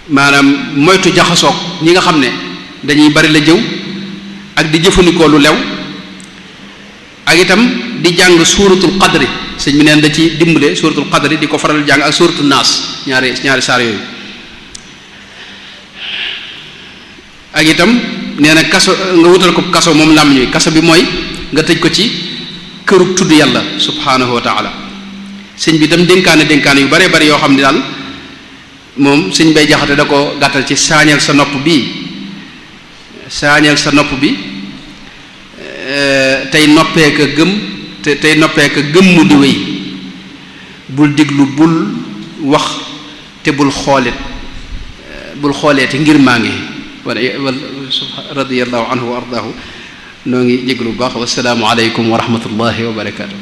maanaam moytu jaxasoog ñi nga xam ne dañuy bari la jëw ak di jëfandikoo lu lew ak itam di jàng suuratul qadri sëñ bi neen da ci dimbale suuratul qadri di ko faral jàng ak suuratul naas ñaari saar yooyu ak itam nee na kaso nga wutal ko kaso moom làmmiñ wi kaso bi mooy nga tëj ko ci kërug tudd yàlla subhanahu wa taala sëñ bi itam dénkaane yu bare bari yoo xam ne daal moom sëñ bay jaxate da ko gàttal ci saañal sa nopp bi tey noppee ka gëm tey noppee ka gëmmu di wéy bul diglu bul wax te bul xooleeti ngir maa ngi wala radiyallahu anhu wa ardaahu noo ngi jéglu bu baax wasalaamu aleykum wa rahmatullahi wa barakaatu